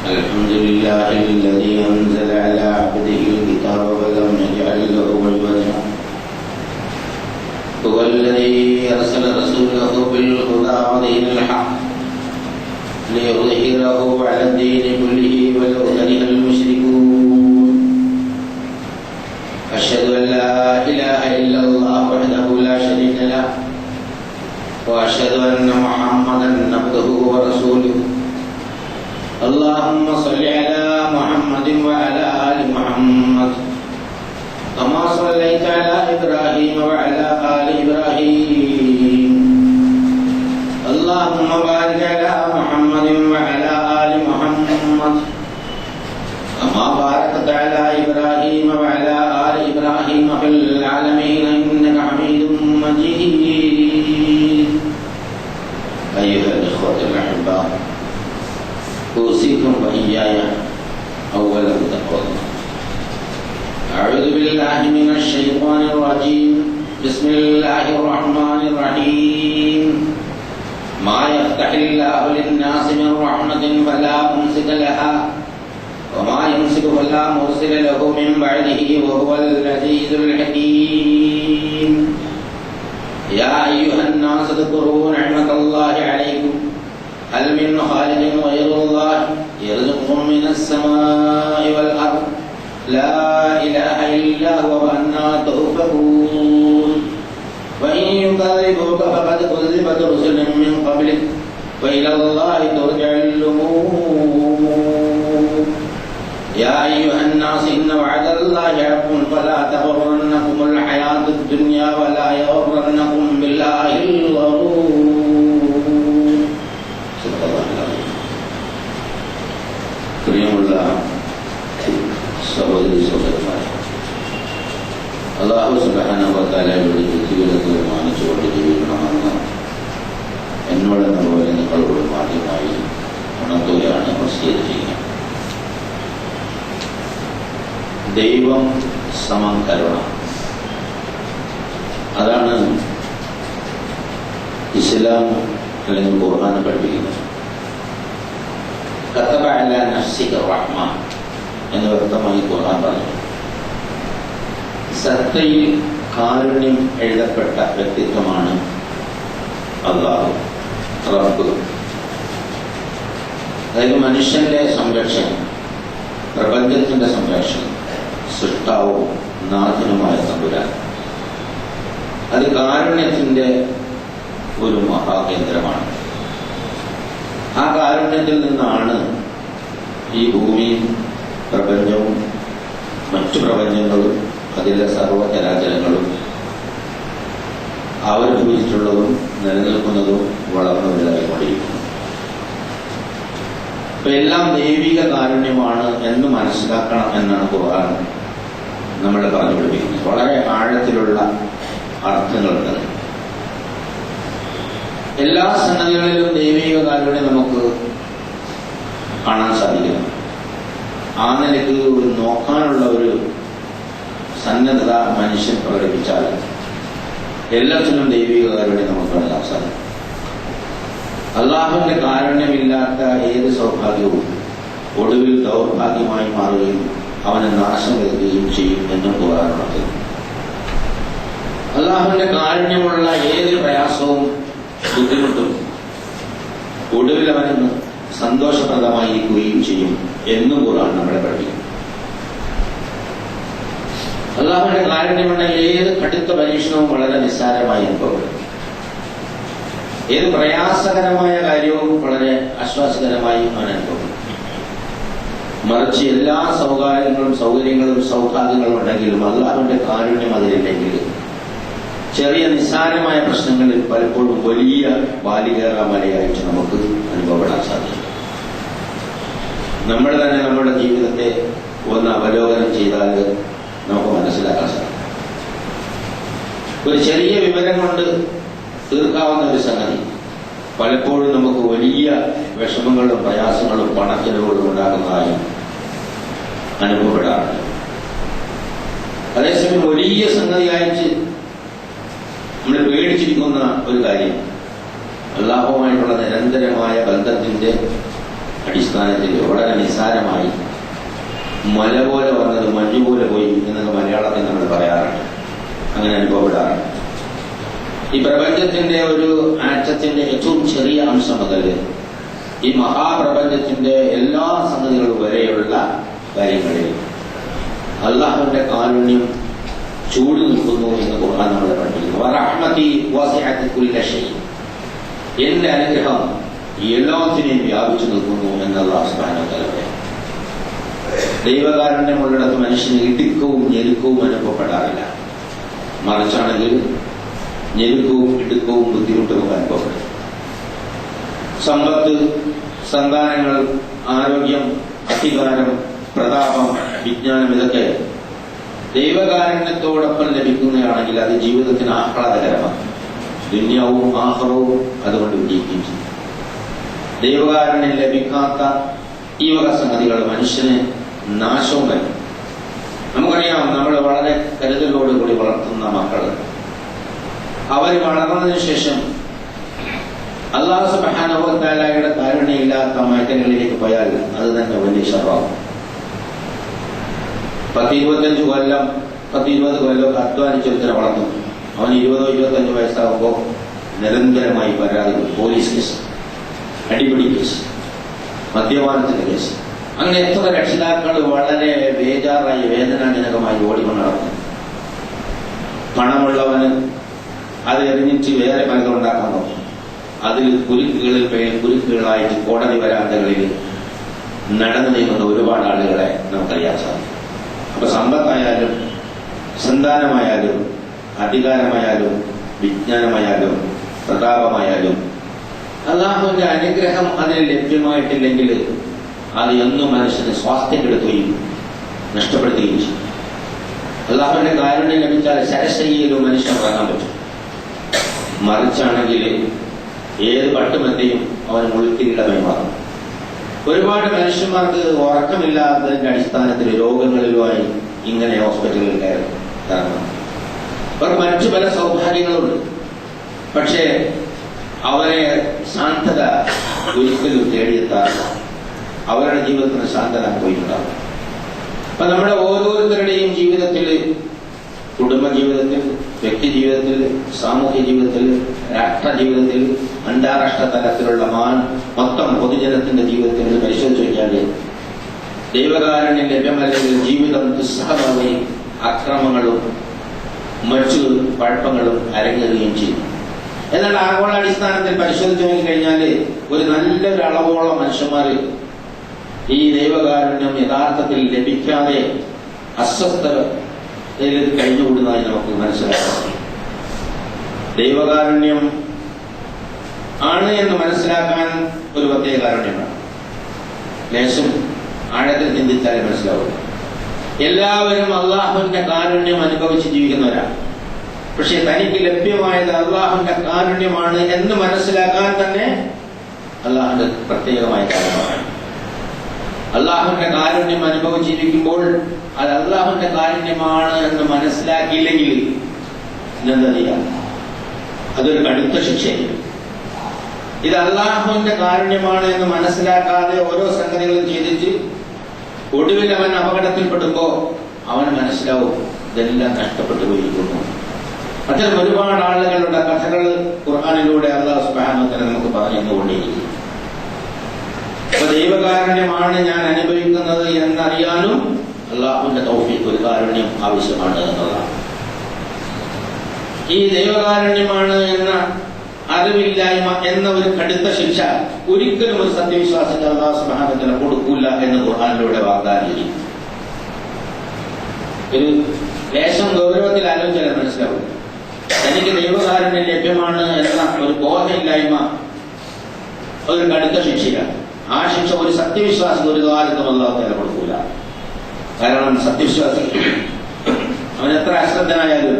الحمد لله الذي أنزل على عبده الكتاب ولم يجعل له عوجا هو الذي أرسل رسوله بالهدى ودين الحق ليظهره على الدين كله ولو كره المشركون أشهد أن لا إله إلا الله وحده لا شريك له وأشهد أن محمدا عبده ورسوله اللهم صل على محمد وعلى آل محمد كما صليت على إبراهيم وعلى آل إبراهيم اللهم بارك على محمد وعلى آل محمد كما باركت على إبراهيم وعلى آل إبراهيم في العالمين إنك حميد مجيد. أيها الإخوة الأحباء، أوصيكم وإياي أولا بتقوى الله. أعوذ بالله من الشيطان الرجيم. بسم الله الرحمن الرحيم. ما يفتح الله للناس من رحمة فلا ممسك لها وما يمسك فلا مرسل له من بعده وهو العزيز الحكيم. يا أيها الناس اذكروا نعمة الله عليكم هل من خالق غير الله يرزقكم من السماء والأرض لا إله إلا هو وأنى تؤفكون. وإن يكذبوك فقد كذبت رسل من قبلك وإلى الله ترجع الأمور. يا أيها الناس إن وعد الله حق فلا تغرنكم الحياة الدنيا ولا يغرنكم بالله الغرور. പ്രിയമുള്ള സഹോദരി സഹോദരന്മാരെ, അല്ലാഹു സുബ്ഹാനഹു വ തആലയുടെ ജീവിതത്തിൽ മാനിച്ചുകൊണ്ട് ജീവിക്കണമെന്ന് എന്നോടെന്ന പോലെ നിങ്ങളോട് ആദ്യമായി ഉണർത്തുകയാണ്, വസിയത്ത് ചെയ്യുക. ദൈവം സമം കരുണ, അതാണ് ഇസ്ലാം അല്ലെങ്കിൽ ഖുർആൻ പഠിപ്പിക്കുന്നത്. കതബ അലാ നഫ്സിക റഹ്മ എന്ന് വ്യക്തമായി ഖുർആൻ പറഞ്ഞു. സത്തയിൽ കാരുണ്യം എഴുതപ്പെട്ട വ്യക്തിത്വമാണ് അല്ലാഹു റബ്ബ്. അതായത് മനുഷ്യന്റെ സംരക്ഷണം, പ്രപഞ്ചത്തിന്റെ സംരക്ഷണം, സൃഷ്ടാവും നാഥനുമായ തമ്പുരാൻ. അത് കാരുണ്യത്തിന്റെ ഒരു മഹാകേന്ദ്രമാണ്. ആ കാരുണ്യത്തിൽ നിന്നാണ് ഈ ഭൂമിയും പ്രപഞ്ചവും മറ്റു പ്രപഞ്ചങ്ങളും അതിലെ സർവചരാചരങ്ങളും അവലംബിച്ചിട്ടുള്ളതും നിലനിൽക്കുന്നതും വളർന്നു വലുതായിക്കൊണ്ടിരിക്കുന്നു. അപ്പൊ എല്ലാം ദൈവിക കാരുണ്യമാണ് എന്ന് മനസ്സിലാക്കണം എന്നാണ് ഖുർആൻ നമ്മളെ പറഞ്ഞു പഠിപ്പിക്കുന്നത്. വളരെ ആഴത്തിലുള്ള അർത്ഥങ്ങളുണ്ട്. എല്ലാ സംഗതികളിലും ദൈവിക കാരുണ്യം നമുക്ക് കാണാൻ സാധിക്കണം. ആ നിലയ്ക്ക് ഒരു നോക്കാനുള്ള ഒരു സന്നദ്ധത മനുഷ്യൻ പ്രകടിപ്പിച്ചാൽ എല്ലാത്തിനും ദൈവിക കാരുണ്യം നമുക്ക് കാണാൻ സാധിക്കും. അല്ലാഹുവിന്റെ കാരുണ്യമില്ലാത്ത ഏത് സൗഭാഗ്യവും ഒടുവിൽ ദൗർഭാഗ്യമായി മാറുകയും അവന് നാശം വരുത്തുകയും ചെയ്യും എന്നും ഖുർആൻ ഉണർത്തുന്നു. അല്ലാഹുവിന്റെ കാരുണ്യമുള്ള ഏത് പ്രയാസവും ബുദ്ധിമുട്ടും ഒടുവിൽ അവന് സന്തോഷപ്രദമായിരിക്കുകയും ചെയ്യും എന്നും ഖുർആൻ നമ്മളെ പഠിപ്പിക്കും. അല്ലാഹുവിന്റെ കാരുണ്യമുള്ള ഏത് കടുത്ത പരീക്ഷണവും വളരെ നിസ്സാരമായി അനുഭവപ്പെടും. ഏത് പ്രയാസകരമായ കാര്യവും വളരെ ആശ്വാസകരമായി അവൻ അനുഭവപ്പെടും. മറിച്ച് എല്ലാ സൗകര്യങ്ങളും സൗഭാഗ്യങ്ങളും ഉണ്ടെങ്കിലും അല്ലാഹുവിന്റെ കാരുണ്യം അതിലില്ലെങ്കിൽ ചെറിയ നിസ്സാരമായ പ്രശ്നങ്ങളിൽ പലപ്പോഴും വലിയ ബാലികേറാമലയായിട്ട് നമുക്ക് അനുഭവപ്പെടാൻ സാധിക്കും. നമ്മൾ തന്നെ നമ്മുടെ ജീവിതത്തെ ഒന്ന് അവലോകനം ചെയ്താൽ നമുക്ക് മനസ്സിലാക്കാൻ സാധിക്കും. ഒരു ചെറിയ വിവരം കൊണ്ട് തീർക്കാവുന്ന ഒരു സംഗതി പലപ്പോഴും നമുക്ക് വലിയ വിഷമങ്ങളും പ്രയാസങ്ങളും പണച്ചെലവുകളും ഉണ്ടാകുന്നതായി അനുഭവപ്പെടാറുണ്ട്. അതേസമയം വലിയ സംഗതിയായിട്ട് നമ്മൾ പേടിച്ചിരിക്കുന്ന ഒരു കാര്യം അല്ലാഹുവുമായിട്ടുള്ള നിരന്തരമായ ബന്ധത്തിന്റെ അടിസ്ഥാനത്തിൽ വളരെ നിസ്സാരമായി മല പോലെ വന്നത് മഞ്ഞു പോലെ പോയി എന്നൊക്കെ മലയാളത്തിൽ നമ്മൾ പറയാറുണ്ട്. അങ്ങനെ അനുഭവപ്പെടാറുണ്ട്. ഈ പ്രപഞ്ചത്തിന്റെ ഒരു ആറ്റത്തിന്റെ ഏറ്റവും ചെറിയ അംശം മുതൽ ഈ മഹാപ്രപഞ്ചത്തിന്റെ എല്ലാ സംഗതികളും വരെയുള്ള കാര്യങ്ങളിൽ അല്ലാഹുവിന്റെ കാരുണ്യം ചൂട് നിൽക്കുന്നു എന്ന് ഖുർആൻ നമ്മളെ പഠിപ്പിക്കുന്നു. വറഹ്മതി വസിഅത് കുല്ല ഷൈ, എന്റെ അനുഗ്രഹം എല്ലാത്തിനെയും വ്യാപിച്ചു നിൽക്കുന്നു എന്ന് അല്ലാഹു സുബ്ഹാനഹു വ തആല പറയുന്നു. ദൈവകാരുണ്യമുള്ളിടത്ത് മനുഷ്യന് ഇടുക്കവും ഞെരുക്കവും അനുഭവപ്പെടാറില്ല. മറിച്ചാണെങ്കിൽ ഞെരുക്കവും ഇടുക്കവും ബുദ്ധിമുട്ടും അനുഭവപ്പെടും. സമ്പത്ത്, സന്താനങ്ങൾ, ആരോഗ്യം, അധികാരം, പ്രതാപം, വിജ്ഞാനം ഇതൊക്കെ ദൈവകാരുണ്യത്തോടൊപ്പം ലഭിക്കുന്നതാണെങ്കിൽ അത് ജീവിതത്തിന് ആഹ്ലാദകരമാണ്. ദുന്യാവും ആഖിറവും അതുകൊണ്ട് വിജയിക്കുകയും ചെയ്യും. ദൈവകാരുണ്യം ലഭിക്കാത്ത ഈ വക സംഗതികൾ മനുഷ്യന് നാശവും വരും. നമുക്കറിയാം, നമ്മൾ വളരെ കരുതലോടുകൂടി വളർത്തുന്ന മക്കൾ അവർ വളർന്നതിന് ശേഷം അല്ലാഹു സുബ്ഹാനഹു വ തആലയുടെ കാരുണ്യമില്ലാത്ത മേഖലകളിലേക്ക് പോയാൽ അത് തന്നെ വലിയ ശർറാവും. 10-25 കൊല്ലം 10-20 കൊല്ലമൊക്കെ അധ്വാനിച്ചൊരുത്തരെ വളർന്നു. അവൻ 20-25 വയസ്സാകുമ്പോൾ നിരന്തരമായി പരാതികൾ, പോലീസ് കേസ്, അടിപിടി കേസ്, മദ്യപാനത്തിന്റെ കേസ്, അങ്ങനെ എത്ര രക്ഷിതാക്കൾ വളരെ ബേജാറായി വേദനാജനകമായി ഓടിക്കൊണ്ട് നടന്നു. പണമുള്ളവന് അത് എറിഞ്ഞിട്ട് വേറെ പലതും ഉണ്ടാക്കാൻ നോക്കും. അതിൽ കുരുക്കുകളിൽ കുരുക്കുകളായിട്ട് കോടതി വരാന്തകളിൽ നടന്നു നീങ്ങുന്ന ഒരുപാട് ആളുകളെ നമുക്കറിയാൻ സാധിക്കും. അപ്പൊ സമ്പത്തായാലും സന്താനമായാലും അധികാരമായാലും വിജ്ഞാനമായാലും പ്രതാപമായാലും അല്ലാഹുവിന്റെ അനുഗ്രഹം അതിന് ലഭ്യമായിട്ടില്ലെങ്കിൽ അത് എന്നും മനുഷ്യന് സ്വാസ്ഥ്യം കെടുത്തുകയും നഷ്ടപ്പെടുത്തുകയും ചെയ്യും. അല്ലാഹുവിന്റെ കാരുണ്യം ലഭിച്ചാൽ ശരശയ്യയിലും മനുഷ്യൻ ഉറങ്ങാൻ പറ്റും. മറിച്ചാണെങ്കിൽ ഏത് പട്ടുമെത്തയും അവന് മുൾക്കിരീടമായി മാറും. ഒരുപാട് മനുഷ്യന്മാർക്ക് ഉറക്കമില്ലാത്തതിന്റെ അടിസ്ഥാനത്തിൽ രോഗങ്ങളിലുമായി ഇങ്ങനെ ഹോസ്പിറ്റലിൽ കയറും. കാരണം അവർക്ക് മറ്റു പല സൗഭാഗ്യങ്ങളുണ്ട്. പക്ഷേ അവരെ ശാന്തത ഒരിക്കലും തേടിയെത്താറില്ല. അവരുടെ ജീവിതത്തിന് ശാന്തത പോയിട്ടുണ്ടാവും. അപ്പൊ നമ്മുടെ ഓരോരുത്തരുടെയും ജീവിതത്തിൽ, കുടുംബജീവിതത്തിൽ, വ്യക്തി ജീവിതത്തിൽ, സാമൂഹ്യ ജീവിതത്തിൽ, രാഷ്ട്ര ജീവിതത്തിൽ, അന്താരാഷ്ട്ര തലത്തിലുള്ള മൊത്തം പൊതുജനത്തിന്റെ ജീവിതത്തിൽ പരിശോധിച്ച് കഴിഞ്ഞാൽ ദൈവകാരുണ്യം ലഭ്യമല്ലെങ്കിൽ ജീവിതം ദുസ്സഹമാവുകയും അക്രമങ്ങളും മറ്റു കുഴപ്പങ്ങളും അരങ്ങേറുകയും ചെയ്യും. എന്നാൽ ആഗോളാടിസ്ഥാനത്തിൽ പരിശോധിച്ച് നോക്കിക്കഴിഞ്ഞാൽ ഒരു നല്ലൊരു അളവോളം മനുഷ്യന്മാർ ഈ ദൈവകാരുണ്യം യഥാർത്ഥത്തിൽ ലഭിക്കാതെ അസ്വസ്ഥതയിൽ കഴിഞ്ഞുകൂടുന്നതായി നമുക്ക് മനസ്സിലാക്കാം. ദൈവകാരുണ്യം ആണ് എന്ന് മനസ്സിലാക്കാൻ ഒരു പ്രത്യേക കാരുണ്യമാണ്. ലേശം ആഴത്തിൽ ചിന്തിച്ചാലേ മനസ്സിലാവും. എല്ലാവരും അള്ളാഹുവിന്റെ കാരുണ്യം അനുഭവിച്ച് ജീവിക്കുന്നവരാണ്. പക്ഷെ തനിക്ക് ലഭ്യമായത് അള്ളാഹുവിന്റെ കാരുണ്യമാണ് എന്ന് മനസ്സിലാക്കാൻ തന്നെ അള്ളാഹുവിന്റെ പ്രത്യേകമായ കാരണമാണ്. അള്ളാഹുവിന്റെ കാരുണ്യം അനുഭവിച്ചിരിക്കുമ്പോൾ അത് അള്ളാഹുവിന്റെ കാരുണ്യമാണ് എന്ന് മനസ്സിലാക്കിയില്ലെങ്കിൽ ഇതെന്താ ചെയ്യാം? അതൊരു കടുത്ത ശിക്ഷയായിരിക്കും. ഇത് അള്ളാഹുവിന്റെ കാരുണ്യമാണ് എന്ന് മനസ്സിലാക്കാതെ ഓരോ സംഗതികളും ചെയ്തിട്ട് ഒടുവിൽ അവൻ അപകടത്തിൽപ്പെടുമ്പോ അവന് മനസ്സിലാവും ഇതെല്ലാം നഷ്ടപ്പെട്ടു പോയിരിക്കുന്നു. അത്തരം ഒരുപാട് ആളുകളുടെ കഥകൾ ഖുർആനിലൂടെ അല്ലാഹു സുബ്ഹാനഹു വ തആല നമുക്ക് പറഞ്ഞു തന്നുകൊണ്ടേയിരിക്കും. അപ്പൊ ദൈവകാരുണ്യമാണ് ഞാൻ അനുഭവിക്കുന്നത് എന്നറിയാനും അള്ളാഹുവിന്റെ തൗഫീഖ്, ഒരു കാരുണ്യം ആവശ്യമാണ് എന്നുള്ളതാണ്. ഈ ദൈവകാരുണ്യമാണ് എന്ന അറിവില്ലായ്മ എന്ന ഒരു കടുത്ത ശിക്ഷ ഒരിക്കലും ഒരു സത്യവിശ്വാസിക്ക് അല്ലാഹു സുബ്ഹാനഹു വ തആല കൊടുക്കൂല എന്ന് ഖുർആനിലൂടെ വാഗ്ദാനം ചെയ്യും. ഒരു ലേശം ഗൗരവത്തിൽ ആലോചിച്ചാൽ മനസ്സിലാവും. തനിക്ക് ദൈവകാരുണ്യം ലഭ്യമാണ് എന്ന ഒരു ബോധമില്ലായ്മ ഒരു കടുത്ത ശിക്ഷയാണ്. ആ ശിക്ഷ ഒരു സത്യവിശ്വാസിക്ക് ഒരു കാലത്തും അല്ലാഹു തആല കൊടുക്കൂല. കാരണം സത്യവിശ്വാസി അവൻ എത്ര അശ്രദ്ധനായാലും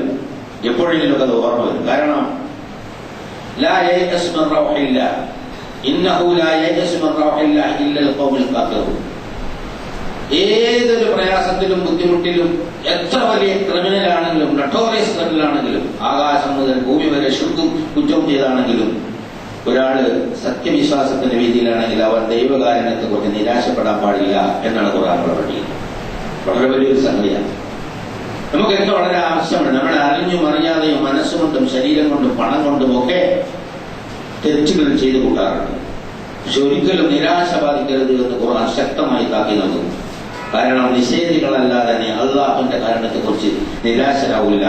എപ്പോഴെങ്കിലും അത് ഓർമ്മ വരും. കാരണം ലാ യയഅസ് മിൻ റൗഹില്ലാ ഇന്നഹു ലാ യയഅസ് മിൻ റൗഹില്ലാ ഇല്ലൽ ഖൗമുൽ കാഫിറൂൻ. ഏതൊരു പ്രയാസത്തിലും ബുദ്ധിമുട്ടിലും എത്ര വലിയ ക്രിമിനലാണെങ്കിലും നട്ടോറിയസ് ക്രിമിനലാണെങ്കിലും ആകാശം മുതൽ ഭൂമി വരെ ശുദ്ധം കുറ്റം ചെയ്താണെങ്കിലും ഒരാള് സത്യവിശ്വാസത്തിന്റെ രീതിയിലാണെങ്കിൽ അവർ ദൈവകാരണത്തെ കുറിച്ച് നിരാശപ്പെടാൻ പാടില്ല എന്നാണ് ഖുർആൻ പഠിക്കുന്നത്. വളരെ വലിയൊരു സംഗതിയാണ്. നമുക്കൊക്കെ വളരെ ആവശ്യമാണ്. നമ്മൾ അറിഞ്ഞും അറിയാതെയും മനസ്സുകൊണ്ടും ശരീരം കൊണ്ടും പണം കൊണ്ടും ഒക്കെ തെറ്റുകൾ ചെയ്തു കൂട്ടാറുണ്ട്. പക്ഷെ ഒരിക്കലും നിരാശ ബാധിക്കരുത് എന്ന് ഖുർആൻ ശക്തമായി താക്കി നൽകുന്നു. കാരണം നിഷേധികളല്ലാതെ തന്നെ അള്ളാഹുവിന്റെ കാരണത്തെക്കുറിച്ച് നിരാശരാവില്ല.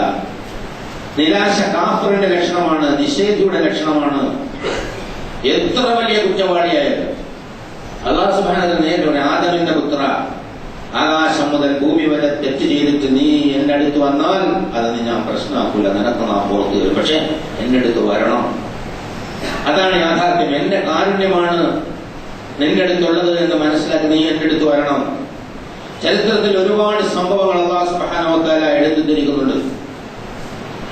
നിരാശ കാഫിറിന്റെ ലക്ഷണമാണ്, നിഷേധിയുടെ ലക്ഷണമാണ്. എത്ര വലിയ കുറ്റവാളിയായാലും അല്ലാഹു സുബ്ഹാനഹു വ തആല ആദമിന്റെ പുത്ര, ആകാശം മുതൽ ഭൂമി വരെ തെറ്റ് ചെയ്തിട്ട് നീ എന്റെ അടുത്ത് വന്നാൽ അത് ഞാൻ പ്രശ്നമാക്കൂല, നിനക്ക് നാം പുറത്തു വരും, പക്ഷെ എന്റെ അടുത്ത് വരണം. അതാണ് യാഥാർത്ഥ്യം. എന്റെ കാരുണ്യമാണ് നിന്റെ അടുത്തുള്ളത് എന്ന് മനസ്സിലാക്കി നീ എന്റെ അടുത്ത് വരണം. ചരിത്രത്തിൽ ഒരുപാട് സംഭവങ്ങൾ അല്ലാഹു സുബ്ഹാനഹു വ തആല എടുത്തിരിക്കുന്നുണ്ട്.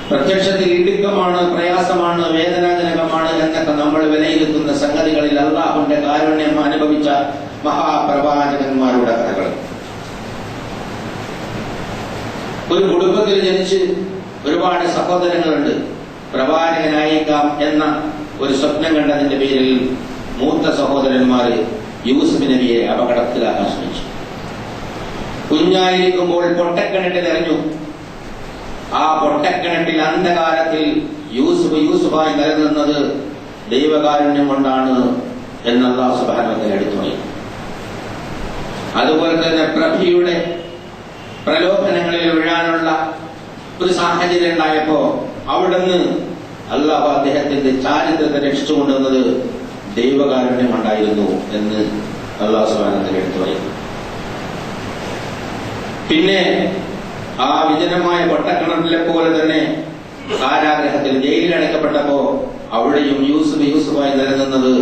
പ്രത്യക്ഷത്തിൽ ഇടുക്കമാണ്, പ്രയാസമാണ്, വേദനാജനകമാണ് എന്നൊക്കെ നമ്മൾ വിലയിരുത്തുന്ന സംഗതികളിൽ അല്ലാഹുവിന്റെ കാരുണ്യം അനുഭവിച്ച മഹാപ്രവാചകന്മാരുടെ കഥകൾ. ഒരു കുടുംബത്തിൽ ജനിച്ച് ഒരുപാട് സഹോദരങ്ങളുണ്ട്. പ്രവാചകനായേക്കാം എന്ന ഒരു സ്വപ്നം കണ്ടതിന്റെ പേരിൽ മൂത്ത സഹോദരന്മാര് യൂസുഫ് നബിയെ അപകടത്തിലാക്കാൻ ശ്രമിച്ചു. കുഞ്ഞായിരിക്കുമ്പോൾ പൊട്ടക്കിണറ്റിൽ എറിഞ്ഞു. ആ പൊട്ടക്കിണറ്റിൽ അന്ധകാരത്തിൽ യൂസുഫായി നിലനിന്നത് ദൈവകാരുണ്യം കൊണ്ടാണ് എന്ന് അല്ലാഹു സുബ്ഹാനഹു വ തആല എടുത്തുപോയി. അതുപോലെ തന്നെ പ്രഭയുടെ പ്രലോഭനങ്ങളിൽ വീഴാനുള്ള ഒരു സാഹചര്യം ഉണ്ടായപ്പോ അവിടുന്ന് അല്ലാഹു അദ്ദേഹത്തിന്റെ ചാരിത്രത്തെ രക്ഷിച്ചുകൊണ്ടുവന്നത് ദൈവകാരുണ്യം കൊണ്ടായിരുന്നു എന്ന് അല്ലാഹു സുബ്ഹാനഹു വ തആല എടുത്തുപോയി. പിന്നെ ആ വിജനമായ പൊട്ടക്കിണറ്റിലെ പോലെ തന്നെ കാരാഗ്രഹത്തിൽ ജയിലിലടക്കപ്പെട്ടപ്പോ അവിടെയും യൂസുഫായി നിലനിന്നത്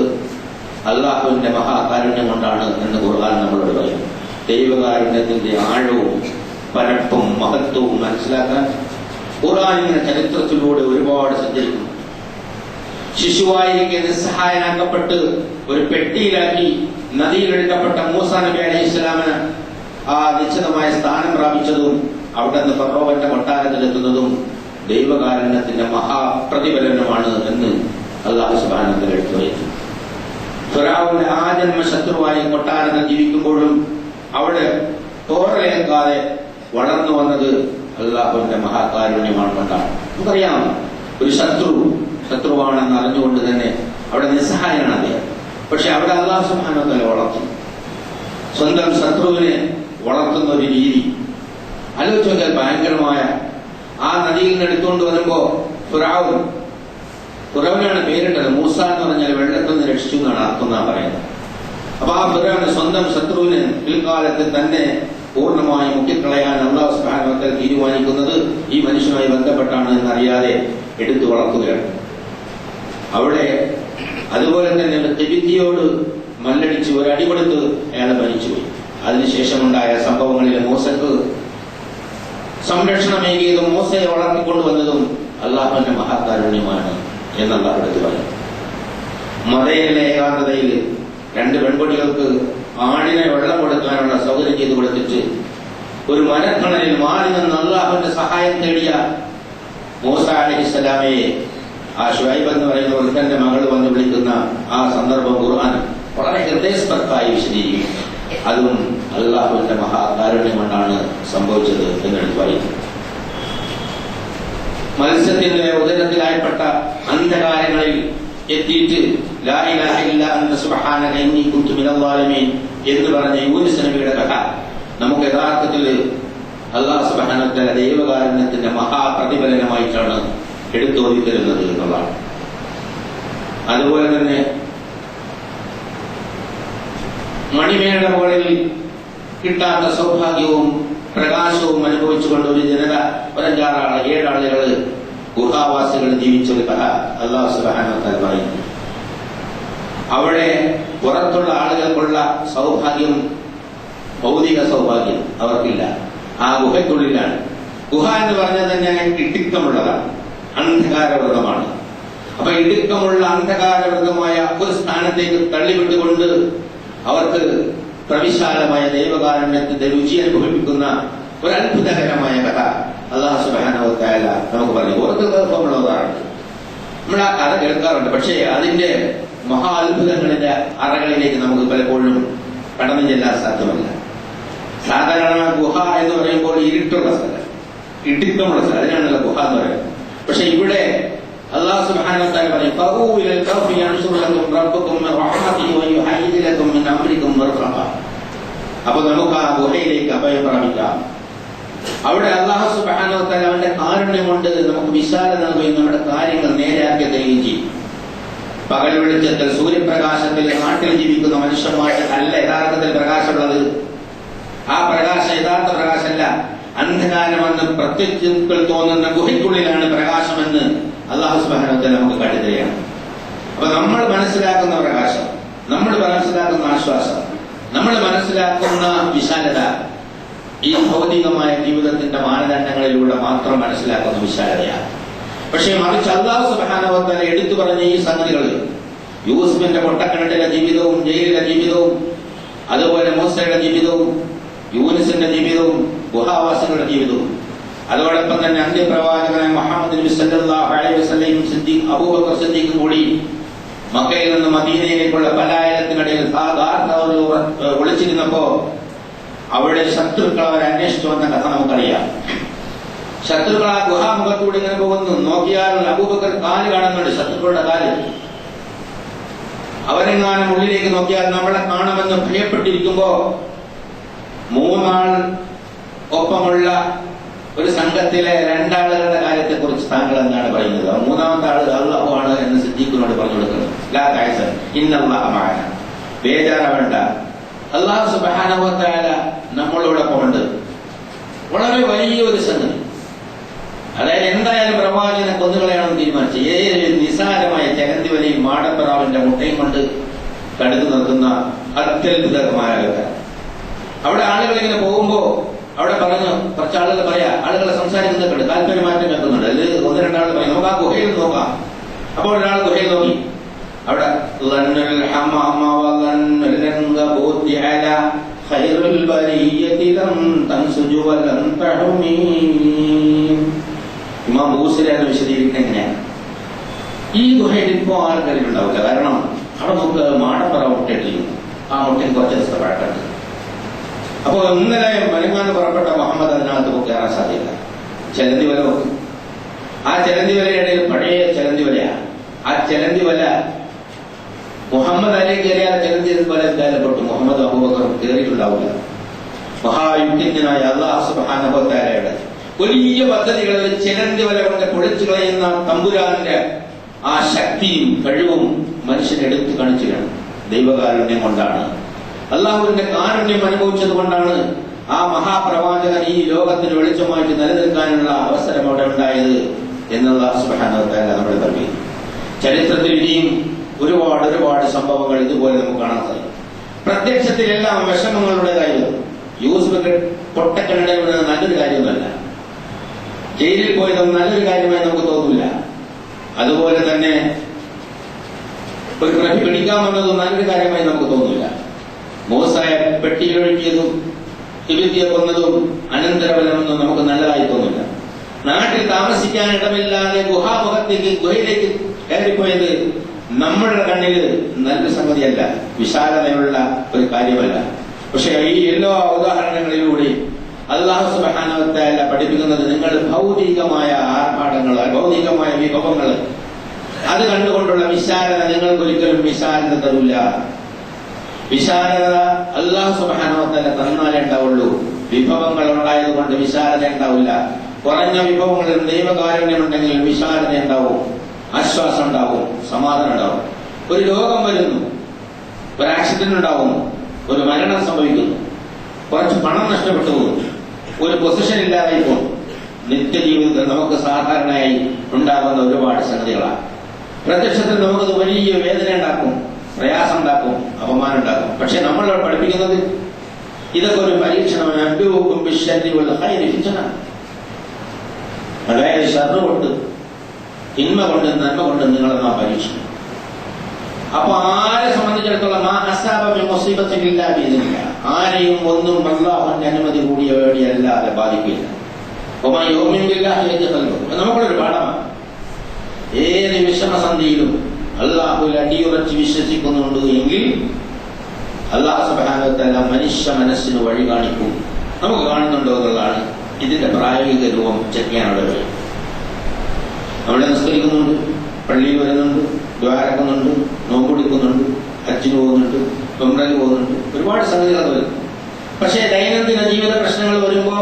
അല്ലാഹുവിന്റെ മഹാകാരുണ്യം കൊണ്ടാണ് എന്ന് ഖുർആൻ നമ്മളോട് പറയും. ദൈവകാരുണ്യത്തിന്റെ ആഴവും പരപ്പും മഹത്വവും മനസ്സിലാക്കാൻ ഖുർആനിന്റെ ചരിത്രത്തിലൂടെ ഒരുപാട് സഞ്ചരിക്കുന്നു. ശിശുവായിരിക്കെ നിസ്സഹായനാക്കപ്പെട്ട് ഒരു പെട്ടിയിലാക്കി നദിയിലെടുക്കപ്പെട്ട മൂസാ നബി അലൈഹിസ്സലാമിന് ആ നിശ്ചിതമായ സ്ഥാനം പ്രാപിച്ചതും അവിടെ നിന്ന് ഫറോവന്റെ കൊട്ടാരത്തിലെത്തുന്നതും ദൈവകാരുണ്യത്തിന്റെ മഹാപ്രതിഫലനമാണ് എന്ന് അല്ലാഹു സുബ്ഹാനഹു വ തആല എടുത്തുപോയി. ഫിറഔന്റെ ആജന്മ ശത്രുവായി കൊട്ടാരത്തിൽ ജീവിക്കുമ്പോഴും അവിടെ തോറലേക്കാതെ വളർന്നു വന്നത് അല്ലാഹുവിന്റെ മഹാകാരുണ്യമാണ് കൊണ്ടാണ്. നമുക്കറിയാം, ഒരു ശത്രുവാണെന്ന് അറിഞ്ഞുകൊണ്ട് തന്നെ അവിടെ നിസ്സഹായനാണ് അദ്ദേഹം. പക്ഷെ അവിടെ അല്ലാഹു സുബ്ഹാനഹു വ തആല വളർത്തുന്നു. സ്വന്തം ശത്രുവിനെ വളർത്തുന്ന ഒരു രീതി ആലോചിച്ച് നോക്കിയാൽ ഭയങ്കരമായ. ആ നദിയിൽ നിന്ന് എടുത്തുകൊണ്ട് വരുമ്പോ ഫിറഔനാണ് പേരിട്ടത്. മൂസ എന്ന് പറഞ്ഞാൽ വെള്ളത്തിൽ നിന്ന് രക്ഷിച്ചു എന്നാണ് അർത്ഥം എന്നാ പറയുന്നത്. അപ്പൊ ആ ഫിറഔന് സ്വന്തം ശത്രുവിന് പിൽക്കാലത്ത് തന്നെ പൂർണ്ണമായി മുക്കിക്കളയാൻ അല്ലാഹു സുബ്ഹാനഹു വ തആല തീരുമാനിക്കുന്നത് ഈ മനുഷ്യനുമായി ബന്ധപ്പെട്ടാണ് എന്നറിയാതെ എടുത്തു വളർത്തുകയാണ്. അവിടെ അതുപോലെ തന്നെ തിബിത്തിയോട് മല്ലടിച്ച് ഒരടി കൊടുത്ത് അയാളെ മരിച്ചുപോയി. അതിനുശേഷമുണ്ടായ സംഭവങ്ങളിൽ മൂസക്ക് സംരക്ഷണമേകിയതും മൂസയെ വളർത്തിക്കൊണ്ടുവന്നതും അല്ലാഹുവിന്റെ മഹാകാരുണ്യമാണ് എന്നുള്ള അടുത്ത് പറയും. മദയിലെ ഏകാന്തതയിൽ 2 പെൺകുട്ടികൾക്ക് ആടിനെ വെള്ളം കൊടുക്കാനുള്ള സൗകര്യം ചെയ്തു കൊടുത്തിട്ട് ഒരു മരത്തണലിൽ മാറി നിന്ന് അല്ലാഹുവിന്റെ സഹായം തേടിയ മൂസ അലൈഹിസ്സലാമയെ ആ ശുഐബ് എന്ന് പറയുന്ന വൃദ്ധന്റെ മകൾ വന്ന് വിളിക്കുന്ന ആ സന്ദർഭം ഖുർആൻ വളരെ ഹൃദയസ്പർശമായി വിശദീകരിക്കും. അതും അല്ലാഹുവിന്റെ മഹാകാരുണ്യം കൊണ്ടാണ് സംഭവിച്ചത് എന്നെടുത്ത് പറയുന്നു. മത്സ്യത്തിന്റെ ഉദരത്തിലായപ്പെട്ട അന്ധകാരങ്ങളിൽ എത്തിയിട്ട് ലാ ഇലാഹ ഇല്ലാ അൻത സുബ്ഹാനക ഇന്നി കുന്തു മിനൽ ളാലിമീൻ എന്ന് പറഞ്ഞ യൂനുസ് നബിയുടെ കഥ നമുക്ക് യഥാർത്ഥത്തിൽ അല്ലാഹു സുബ്ഹാനഹു വ തആല ദൈവകാരുണ്യത്തിന്റെ മഹാപ്രതിഫലനമായിട്ടാണ് എടുത്തോതി തരുന്നത് എന്നുള്ളതാണ്. അതുപോലെ തന്നെ മണിമേട പോലെ കിട്ടാത്ത സൗഭാഗ്യവും പ്രകാശവും അനുഭവിച്ചുകൊണ്ട് ഒരു ജനത 5-6 ആളുകൾ ഗുഹാവാസികൾ ജീവിച്ച ഒരു കഥ അല്ലാഹു സുബ്ഹാനഹു വ തആല പറയുന്നു. അവിടെ പുറത്തുള്ള ആളുകൾക്കുള്ള സൗഭാഗ്യം, ഭൗതിക സൗഭാഗ്യം അവർക്കില്ല. ആ ഗുഹയ്ക്കുള്ളിലാണ്. ഗുഹ എന്ന് പറഞ്ഞാൽ തന്നെ ഇടുക്കമുള്ളതാണ്, അന്ധകാരവൃതമാണ്. അപ്പൊ ഇടുക്കമുള്ള അന്ധകാരവൃതമായ ഒരു സ്ഥാനത്തേക്ക് തള്ളിവിട്ടുകൊണ്ട് അവർക്ക് പ്രവിശാലമായ ദൈവകാരുണ്യത്തിന്റെ രുചി അനുഭവിപ്പിക്കുന്ന ഒരു അത്ഭുതകരമായ കഥ അല്ലാഹു സുബ്ഹാനഹു വ തആല നമുക്ക് പറഞ്ഞു. ഓരോ ഉദാഹരണമുണ്ട്, നമ്മൾ ആ കഥ കേൾക്കാറുണ്ട്. പക്ഷേ അതിന്റെ മഹാ അത്ഭുതങ്ങളുടെ അറകളിലേക്ക് നമുക്ക് പലപ്പോഴും കടന്നു ചെല്ലാൻ സാധ്യമല്ല. സാധാരണ ഗുഹ എന്ന് പറയുമ്പോൾ ഇരുട്ടുള്ള സ്ഥലം, ഇടുക്കമുള്ള സ്ഥലം, അതിനാണല്ലോ ഗുഹ എന്ന് പറയുന്നത്. പക്ഷെ ഇവിടെ അല്ലാഹു സുബ്ഹാനഹു വ തആല പറയും, ഫഊ ഇലൽ കഹ്ഫി യൻശുർ ലക്കും റബ്ബുക്കും മിൻ റഹ്മതിഹി വയുഹയ്യിദ് ലക്കും മിൻ അംരിക്കും മർഫഖ. അപ്പോൾ നമുക്ക് ആ ഗുഹയിലേക്ക് അഭയം പ്രാപിക്കാം. അവിടെ അല്ലാഹു സുബ്ഹാനഹു വ തആല അവന്റെ കാരുണ്യം കൊണ്ട് നമുക്ക് വിശാലത നൽകുകയും നമ്മുടെ കാര്യങ്ങൾ നേരെയാക്കി തരികയും ചെയ്യും. പകൽ വെളിച്ചത്തിൽ സൂര്യപ്രകാശത്തിൽ നാട്ടിൽ ജീവിക്കുന്ന മനുഷ്യന്മാർക്ക് അല്ല യഥാർത്ഥത്തിൽ പ്രകാശമുള്ളത്. ആ പ്രകാശം യഥാർത്ഥ പ്രകാശമല്ല, അന്ധകാരമെന്ന് പ്രത്യക്ഷത്തിൽ തോന്നുന്ന ഗുഹയ്ക്കുള്ളിലാണ് പ്രകാശമെന്ന് അല്ലാഹു സുബ്ഹാനഹു വ തആല നമുക്ക് കാട്ടിത്തരികയാണ്. അപ്പൊ നമ്മൾ മനസ്സിലാക്കുന്ന പ്രകാശം, നമ്മൾ മനസ്സിലാക്കുന്ന ആശ്വാസം, നമ്മൾ മനസ്സിലാക്കുന്ന വിശാലത ഈ ഭൗതികമായ ജീവിതത്തിന്റെ മാനദണ്ഡങ്ങളിലൂടെ മാത്രം മനസ്സിലാക്കുന്ന വിശാലതയാണ്. പക്ഷേ മറിച്ച് അല്ലാഹു സുബ്ഹാനഹു വ തആല എടുത്തു പറഞ്ഞ ഈ സംഗതികൾ, യൂസുഫിന്റെ പൊട്ടക്കിണറ്റിലെ ജീവിതവും ജയിലിലെ ജീവിതവും, അതുപോലെ മൂസയുടെ ജീവിതവും യൂനുസിന്റെ ജീവിതവും ഗുഹാവാസികളുടെ ജീവിതവും, അതോടൊപ്പം തന്നെ അന്ത്യപ്രവാചകനായ മുഹമ്മദ് നബി സല്ലല്ലാഹു അലൈഹി വസല്ലം സിദ്ദീഖ് അബൂബക്കർ സിദ്ദീഖും കൂടി മക്കയിൽ നിന്ന് മദീനയിലേക്കുള്ള പലായനത്തിനിടയിൽ ഒളിച്ചിരുന്നപ്പോ അവിടെ ശത്രുക്കൾ അവരെ അന്വേഷിച്ചു വന്ന കഥ നമുക്കറിയാം. ശത്രുക്കൾ ആ ഗുഹാമുഖത്തൂടെ ഇങ്ങനെ പോകുന്നു. നോക്കിയാൽ അബൂബക്കർ കാല് കാണുന്നുണ്ട്, ശത്രുക്കളുടെ കാല്. അവരെങ്ങാനും ഉള്ളിലേക്ക് നോക്കിയാൽ നമ്മളെ കാണുമെന്ന് ഭയപ്പെട്ടിരിക്കുമ്പോ മൂന്നാൾ ഒപ്പമുള്ള ഒരു സംഘത്തിലെ രണ്ടാളുകളുടെ കാര്യത്തെ കുറിച്ച് താങ്കൾ എന്താണ് പറയുന്നത്? മൂന്നാമത്തെ ആള് അല്ലാഹു ആണ് എന്ന് സിദ്ദീഖിനോട് പറഞ്ഞു കൊടുക്കുന്നത്. ലാ തഹ്സൻ ഇന്നല്ലാഹ മഅനാ, ബേജാറാവേണ്ട, അല്ലാഹു സുബ്ഹാനഹു വ തആല നമ്മളോടൊപ്പമുണ്ട്. വളരെ വലിയൊരു സംഗതി. അതായത് എന്തായാലും പ്രവാചകനെ കൊന്നുകളയാണെന്ന് തീരുമാനിച്ചു. ഏതൊരു നിസാരമായ ചരന്തി വലയും മാടപ്പറാവിന്റെ മുട്ടയും കൊണ്ട് തടുത്തു നിർത്തുന്ന അത്യത്ഭുതകമായ കഥ. അവിടെ ആളുകൾ ഇങ്ങനെ പോകുമ്പോ അവിടെ പറഞ്ഞു, കുറച്ച് ആളുകൾ പറയാ, ആളുകളെ സംസാരിക്കുന്നൊക്കെ താല്പര്യമാറ്റം കേൾക്കുന്നുണ്ട്. അതിൽ ഒന്ന് രണ്ടാൾ പറയും നമുക്ക് ആ ഗുഹയിൽ നോക്കാം. അപ്പോൾ ഒരാൾ ഗുഹയിൽ നോക്കി. അവിടെ ഇമാം ബൂസരി എന്ന് വിശദീകരിക്കുന്നത് എങ്ങനെയാണ്? ഈ ഗുഹയിൽ ഇപ്പോ ആൾക്കാരിൽ ഉണ്ടാവില്ല. കാരണം അവിടെ നമുക്ക് മാടപ്പറ മുട്ടയിട്ടിരിക്കുന്നു. ആ മുട്ടയിൽ കുറച്ച് ദിവസത്തെ പഴക്കമുണ്ട്. അപ്പോ ഇന്നലെ മരുങ്ങാന്ന് പുറപ്പെട്ട മുഹമ്മദ് അതിനകത്ത് കയറാൻ സാധ്യത. ചെലന്തി വല വെക്കും. ആ ചെലന്തി വലയുടെ പഴയ ചെലന്തി വലയാണ്. ആ ചെലന്തി വല മുഹമ്മദ് അലി കയറിയ ചെലന്തി വല എന്തായാലും പൊട്ടു. മുഹമ്മദ് അബൂബക്കർ കയറിയിട്ടുണ്ടാവില്ല. മഹായുദ്ധജ്ഞനായ അല്ലാഹു സുബ്ഹാനഹു വ തആലയുടെ വലിയ പദ്ധതികളിൽ ചെലന്തി വല കൊണ്ട് പൊളിച്ചു കളയുന്ന തമ്പുരാന്റെ ആ ശക്തിയും കഴിവും മനുഷ്യൻ എടുത്തു കാണിച്ചിട്ടാണ്. ദൈവകാരുണ്യം കൊണ്ടാണ്, അള്ളാഹുവിന്റെ കാരുണ്യം അനുഭവിച്ചത് കൊണ്ടാണ് ആ മഹാപ്രവാചകൻ ഈ ലോകത്തിന് വെളിച്ചമായിട്ട് നിലനിൽക്കാനുള്ള അവസരം അവിടെ ഉണ്ടായത് എന്നുള്ള സുബ്ഹാനഹു വ തആല നമ്മളെ പഠിപ്പിക്കുന്നു. ചരിത്രത്തിൽ ഇനിയും ഒരുപാട് സംഭവങ്ങൾ ഇതുപോലെ നമുക്ക് കാണാൻ സാധിക്കും. പ്രത്യക്ഷത്തിലെല്ലാം വിഷമങ്ങളുടേതായിരുന്നു. യൂസുഫ് പൊട്ടക്കിണറിൽ വീണത് നല്ലൊരു കാര്യമൊന്നുമല്ല. ജയിലിൽ പോയതും നല്ലൊരു കാര്യമായി നമുക്ക് തോന്നില്ല. അതുപോലെ തന്നെ ഒരു പ്രതി പിടിക്കാമെന്നതും നല്ലൊരു കാര്യമായി നമുക്ക് തോന്നില്ല. മൂസയെ പെട്ടിയിലൊഴുക്കിയതും ഹിബിത്തിയെ കൊന്നതും അനന്തരഫലമൊന്നും നമുക്ക് നല്ലതായി തോന്നില്ല. നാട്ടിൽ താമസിക്കാൻ ഇടമില്ലാതെ ഗുഹയിലേക്ക് കയറിപ്പോയത് നമ്മുടെ കണ്ണിൽ നല്ലൊരു സംഗതിയല്ല, വിശാലതയുള്ള ഒരു കാര്യമല്ല. പക്ഷെ ഈ എല്ലാ ഉദാഹരണങ്ങളിലൂടെ അല്ലാഹു സുബ്ഹാനഹു വ തആല പഠിപ്പിക്കുന്നത് നിങ്ങൾ ഭൗതികമായ ആർഭാടങ്ങൾ, ഭൗതികമായ വിഭവങ്ങൾ, അത് കണ്ടുകൊണ്ടുള്ള വിശാലത നിങ്ങൾക്കൊരിക്കലും വിശാലത തരില്ല. വിശാലത അല്ലാഹു സുബ്ഹാനഹു വ തആല തന്നാലേ ഉണ്ടാവുള്ളൂ. വിഭവങ്ങൾ ഉണ്ടായത് കൊണ്ട് വിശാലത ഉണ്ടാവില്ല. കുറഞ്ഞ വിഭവങ്ങളിൽ ദൈവകാരുണ്യമുണ്ടെങ്കിൽ വിശാലത ഉണ്ടാവും, ആശ്വാസം ഉണ്ടാവും, സമാധാനം ഉണ്ടാവും. ഒരു രോഗം വരുന്നു, ഒരു ആക്സിഡന്റ് ഉണ്ടാവുന്നു, ഒരു മരണം സംഭവിക്കുന്നു, കുറച്ച് പണം നഷ്ടപ്പെട്ടു പോകുന്നു, ഒരു പൊസിഷൻ ഇല്ലാതായി പോകുന്നു. നിത്യജീവിതത്തിൽ നമുക്ക് സാധാരണയായി ഉണ്ടാകുന്ന ഒരുപാട് സംഗതികളാണ്. പ്രത്യക്ഷത്തിൽ നമുക്കത് വലിയ വേദന ഉണ്ടാക്കും. പ്രയാസം ഉണ്ടാക്കും, അപമാനം ഉണ്ടാക്കും. പക്ഷെ നമ്മൾ പഠിപ്പിക്കുന്നത് ഇതൊക്കെ ഒരു പരീക്ഷണമാണ്. അതായത് ഷർറ് കൊണ്ട്, തിന്മ കൊണ്ട്, നന്മ കൊണ്ട് നിങ്ങളെ നാം പരീക്ഷിക്കും. അപ്പൊ ആരെ സംബന്ധിച്ചിടത്തോളം ആരെയും ഒന്നും അല്ലാഹുവിന്റെ അനുമതി കൂടിയ വേണ്ടിയല്ലാതെ ബാധിക്കില്ല. നമുക്കൊരു പാഠമാണ്. ഏത് വിഷമസന്ധിയിലും അല്ലാഹുവിൽ അടിയുറച്ച് വിശ്വസിക്കുന്നുണ്ട് എങ്കിൽ അല്ലാഹു സുബ്ഹാനഹു വ തആല മനുഷ്യ മനസ്സിന് വഴി കാണിക്കും. നമുക്ക് കാണുന്നുണ്ടോ എന്നുള്ളതാണ് ഇതിന്റെ പ്രായോഗിക രൂപം ചെക്ക് ചെയ്യാനുള്ള വഴി. അവിടെ നിസ്കരിക്കുന്നുണ്ട്, പള്ളിയിൽ വരുന്നുണ്ട്, ദ്വാരക്കുന്നുണ്ട്, നോമ്പെടുക്കുന്നുണ്ട്, ഹജ്ജിന് പോകുന്നുണ്ട്, ഉംറയ്ക്ക് പോകുന്നുണ്ട്, ഒരുപാട് സംഗതികൾ വരും. പക്ഷേ ദൈനംദിന ജീവിത പ്രശ്നങ്ങൾ വരുമ്പോ,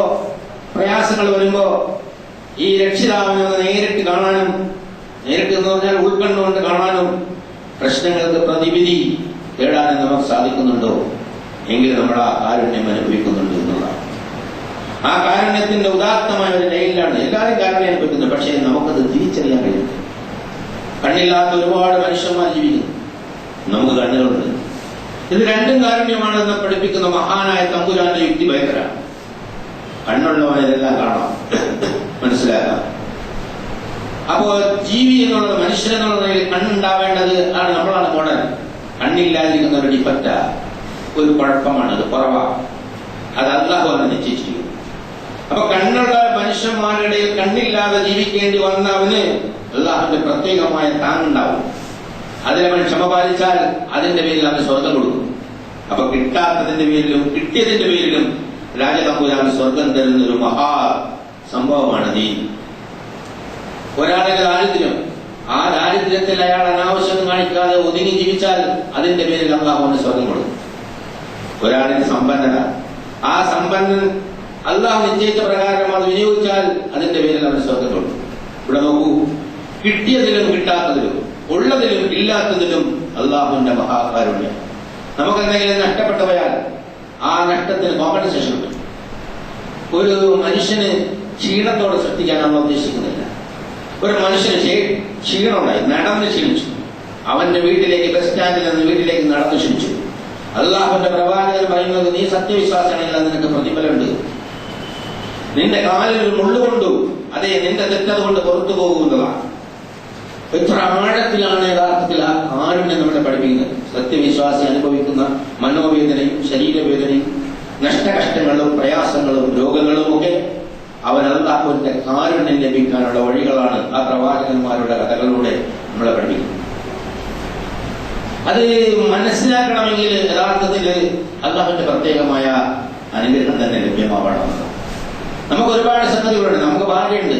പ്രയാസങ്ങൾ വരുമ്പോ ഈ രക്ഷിതാവിനെ നേരിട്ട് കാണാനും, നേരിട്ട് എന്ന് പറഞ്ഞാൽ ഉൾക്കണ്ടുകൊണ്ട് കാണാനും, പ്രശ്നങ്ങൾക്ക് പ്രതിവിധി തേടാനും നമുക്ക് സാധിക്കുന്നുണ്ടോ എങ്കിൽ നമ്മൾ ആ കാരുണ്യം അനുഭവിക്കുന്നുണ്ട് എന്നുള്ളതാണ്. ആ കാരുണ്യത്തിന്റെ ഉദാത്തമായ ഒരു ലൈനിലാണ് എല്ലാവരും കാരുണ്യം അനുഭവിക്കുന്നത്. പക്ഷേ നമുക്കത് തിരിച്ചറിയാൻ കഴിയും. കണ്ണില്ലാത്ത ഒരുപാട് മനുഷ്യന്മാർ ജീവിക്കുന്നു, നമുക്ക് കണ്ണുകളുണ്ട്. ഇത് രണ്ടും കാരുണ്യമാണെന്ന് പഠിപ്പിക്കുന്ന മഹാനായ തമ്പുരാന്റെ യുക്തി ഭയങ്കരമാണ്. കണ്ണുള്ളവനെല്ലാം കാണാം, മനസ്സിലാക്കാം. അപ്പോ ജീവി എന്നുള്ളത്, മനുഷ്യനെന്നുള്ള നിലയിൽ കണ്ണുണ്ടാവേണ്ടത് ആണ്. നമ്മളാണ് മോഡൽ. കണ്ണില്ലാതിരിക്കുന്ന ഒരു ഡിഫക്റ്റ, ഒരു കുഴപ്പമാണ്, അത് കുറവാണ്. അത് അല്ലാഹു ആണ് നിശ്ചയിച്ചിരിക്കുന്നത്. അപ്പൊ കണ്ണുള്ള മനുഷ്യന്മാരുടെ കണ്ണില്ലാതെ ജീവിക്കേണ്ടി വന്നവന് അല്ലാഹുവിന്റെ പ്രത്യേകമായ താങ്ങുണ്ടാവും. അതിലവൻ ക്ഷമ പാലിച്ചാൽ അതിന്റെ പേരിൽ അവന് സ്വർഗം കൊടുക്കും. അപ്പൊ കിട്ടാത്തതിന്റെ പേരിലും കിട്ടിയതിന്റെ പേരിലും രാജതമ്പുരാൻ സ്വർഗം തരുന്നൊരു മഹാ സംഭവമാണ് ദീൻ. ഒരാളുടെ ദാരിദ്ര്യം, ആ ദാരിദ്ര്യത്തിൽ അയാൾ അനാവശ്യം കാണിക്കാതെ ഒതുങ്ങി ജീവിച്ചാൽ അതിന്റെ പേരിൽ അല്ലാഹുവിന് സ്വർഗം കൊടുക്കും. ഒരാളിന്റെ സമ്പന്നത, ആ സമ്പന്നൻ അല്ലാഹു നിശ്ചയിച്ച പ്രകാരം അത് വിനിയോഗിച്ചാൽ അതിന്റെ പേരിൽ അവന് സ്വർഗം കൊടുക്കും. ഇവിടെ നോക്കൂ, കിട്ടിയതിലും കിട്ടാത്തതിലും, ഉള്ളതിലും ഇല്ലാത്തതിലും അല്ലാഹുവിന്റെ മഹാകാരുണ്യം. നമുക്കെന്തെങ്കിലും നഷ്ടപ്പെട്ടു പോയാൽ ആ നഷ്ടത്തിന് കോമ്പൻസേഷൻ ഉണ്ട്. ഒരു മനുഷ്യന് ക്ഷീണത്തോടെ സൃഷ്ടിക്കാൻ നമ്മൾ ഉദ്ദേശിക്കുന്നില്ല. ഒരു മനുഷ്യന് ക്ഷീണമുണ്ടായി, നടന്ന് ക്ഷീണിച്ചു. അവന്റെ വീട്ടിലേക്ക്, ബസ് സ്റ്റാൻഡിൽ നിന്ന് വീട്ടിലേക്ക് നടന്നു ക്ഷണിച്ചു. അല്ലാഹുവിന്റെ പ്രവാചകൻ പറയുന്നത്, നീ സത്യവിശ്വാസിയാണെങ്കിൽ നിനക്ക് പ്രതിഫലമുണ്ട്. നിന്റെ കാലിൽ ഒരു മുള്ളുകൊണ്ടു, അതേ നിന്റെ തെറ്റത് കൊണ്ട് പുറത്തു പോകുന്നതാണ്. എത്ര ആഴത്തിലാണ് യഥാർത്ഥത്തിൽ ആ കാരുണ്യം നമ്മളെ പഠിപ്പിക്കുന്നത്. സത്യവിശ്വാസി അനുഭവിക്കുന്ന മനോവേദനയും ശരീരവേദനയും നഷ്ടകഷ്ടങ്ങളും പ്രയാസങ്ങളും രോഗങ്ങളും ഒക്കെ അവൻ അല്ലാഹുവിന്റെ കാരുണ്യം ലഭിക്കാനുള്ള വഴികളാണ് ആ പ്രവാചകന്മാരുടെ കഥകളിലൂടെ നമ്മളെ പഠിപ്പിക്കുന്നത്. അത് മനസ്സിലാക്കണമെങ്കിൽ യഥാർത്ഥത്തിൽ അല്ലാഹുവിന്റെ പ്രത്യേകമായ അനുഗ്രഹം തന്നെ ലഭ്യമാവണം. നമുക്ക് ഒരുപാട് സംഗതികളുണ്ട്. നമുക്ക് ഭാര്യയുണ്ട്,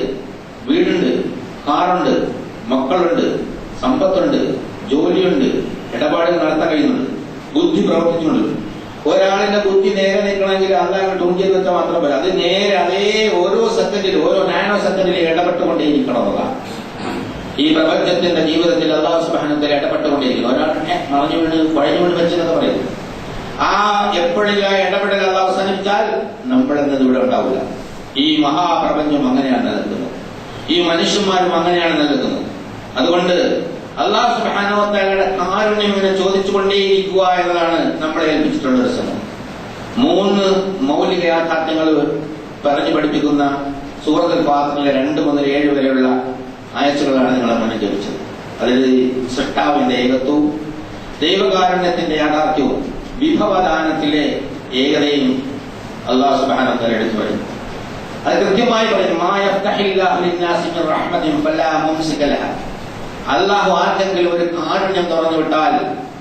വീടുണ്ട്, കാറുണ്ട്, മക്കളുണ്ട്, സമ്പത്തുണ്ട്, ജോലിയുണ്ട്, ഇടപാടുകൾ നടത്താൻ കഴിയുന്നുണ്ട്, ബുദ്ധി പ്രവർത്തിച്ചുകൊണ്ട്. ഒരാളിന്റെ ബുദ്ധി നേരെ നിൽക്കണമെങ്കിൽ അല്ലാഹ് തൂങ്ങിയെന്ന് വെച്ചാൽ മാത്രം പോരാ, അത് നേരെ അതേ ഓരോ സെക്കൻഡിൽ, ഓരോ നാനോ സെക്കൻഡിൽ ഇടപെട്ടുകൊണ്ടേയിരിക്കണമെന്നതാണ്. ഈ പ്രപഞ്ചത്തിന്റെ ജീവിതത്തിൽ അല്ലാഹു സുബ്ഹാനഹു വ തആല ഇടപെട്ടുകൊണ്ടേയിരിക്കുന്നു. ഒരാൾ മറിഞ്ഞു വീണ് കുഴഞ്ഞു വീണ് വെച്ചെന്നൊക്കെ പറയുന്നു. ആ എപ്പോഴെങ്കിലും ആ ഇടപെടൽ അല്ലാഹു അവസാനിപ്പിച്ചാൽ നമ്മളെന്നത് ഇവിടെ ഉണ്ടാവില്ല. ഈ മഹാപ്രപഞ്ചം അങ്ങനെയാണ് നിലനിൽക്കുന്നത്, ഈ മനുഷ്യന്മാരും അങ്ങനെയാണ് നിലനിൽക്കുന്നത്. അതുകൊണ്ട് അല്ലാഹു സുബ്ഹാനഹു വ തആലയുടെ കാരുണ്യം ഇങ്ങനെ ചോദിച്ചുകൊണ്ടേയിരിക്കുക എന്നതാണ് നമ്മളെ ഏൽപ്പിച്ചിട്ടുള്ള ഒരു ശ്രമം. 3 മൗലിക യാഥാർത്ഥ്യങ്ങൾ പറഞ്ഞു പഠിപ്പിക്കുന്ന സൂറത്തുൽ ഫാത്തിഹയിലെ 2 മുതൽ 7 വരെയുള്ള ആയത്തുകളാണ് നിങ്ങളെ മുന്നിൽ ജപിച്ചത്. അതിൽ സൃഷ്ടാവിന്റെ ഏകത്വവും ദൈവകാരുണ്യത്തിന്റെ യാഥാർത്ഥ്യവും വിഭവദാനത്തിലെ ഏകതയും അല്ലാഹു സുബ്ഹാനഹു വ തആല എടുത്തു പറയുന്നു. അത് കൃത്യമായി പറയുന്നു, മാ യഫ്തഹില്ലാഹു ലിന്നാസി മിർ റഹ്മത്തിൻ ഫലാ മുംസിക ലഹാ. അല്ലാഹു ആർക്കെങ്കിലും ഒരു കാരുണ്യം തുറന്നു വിട്ടാൽ,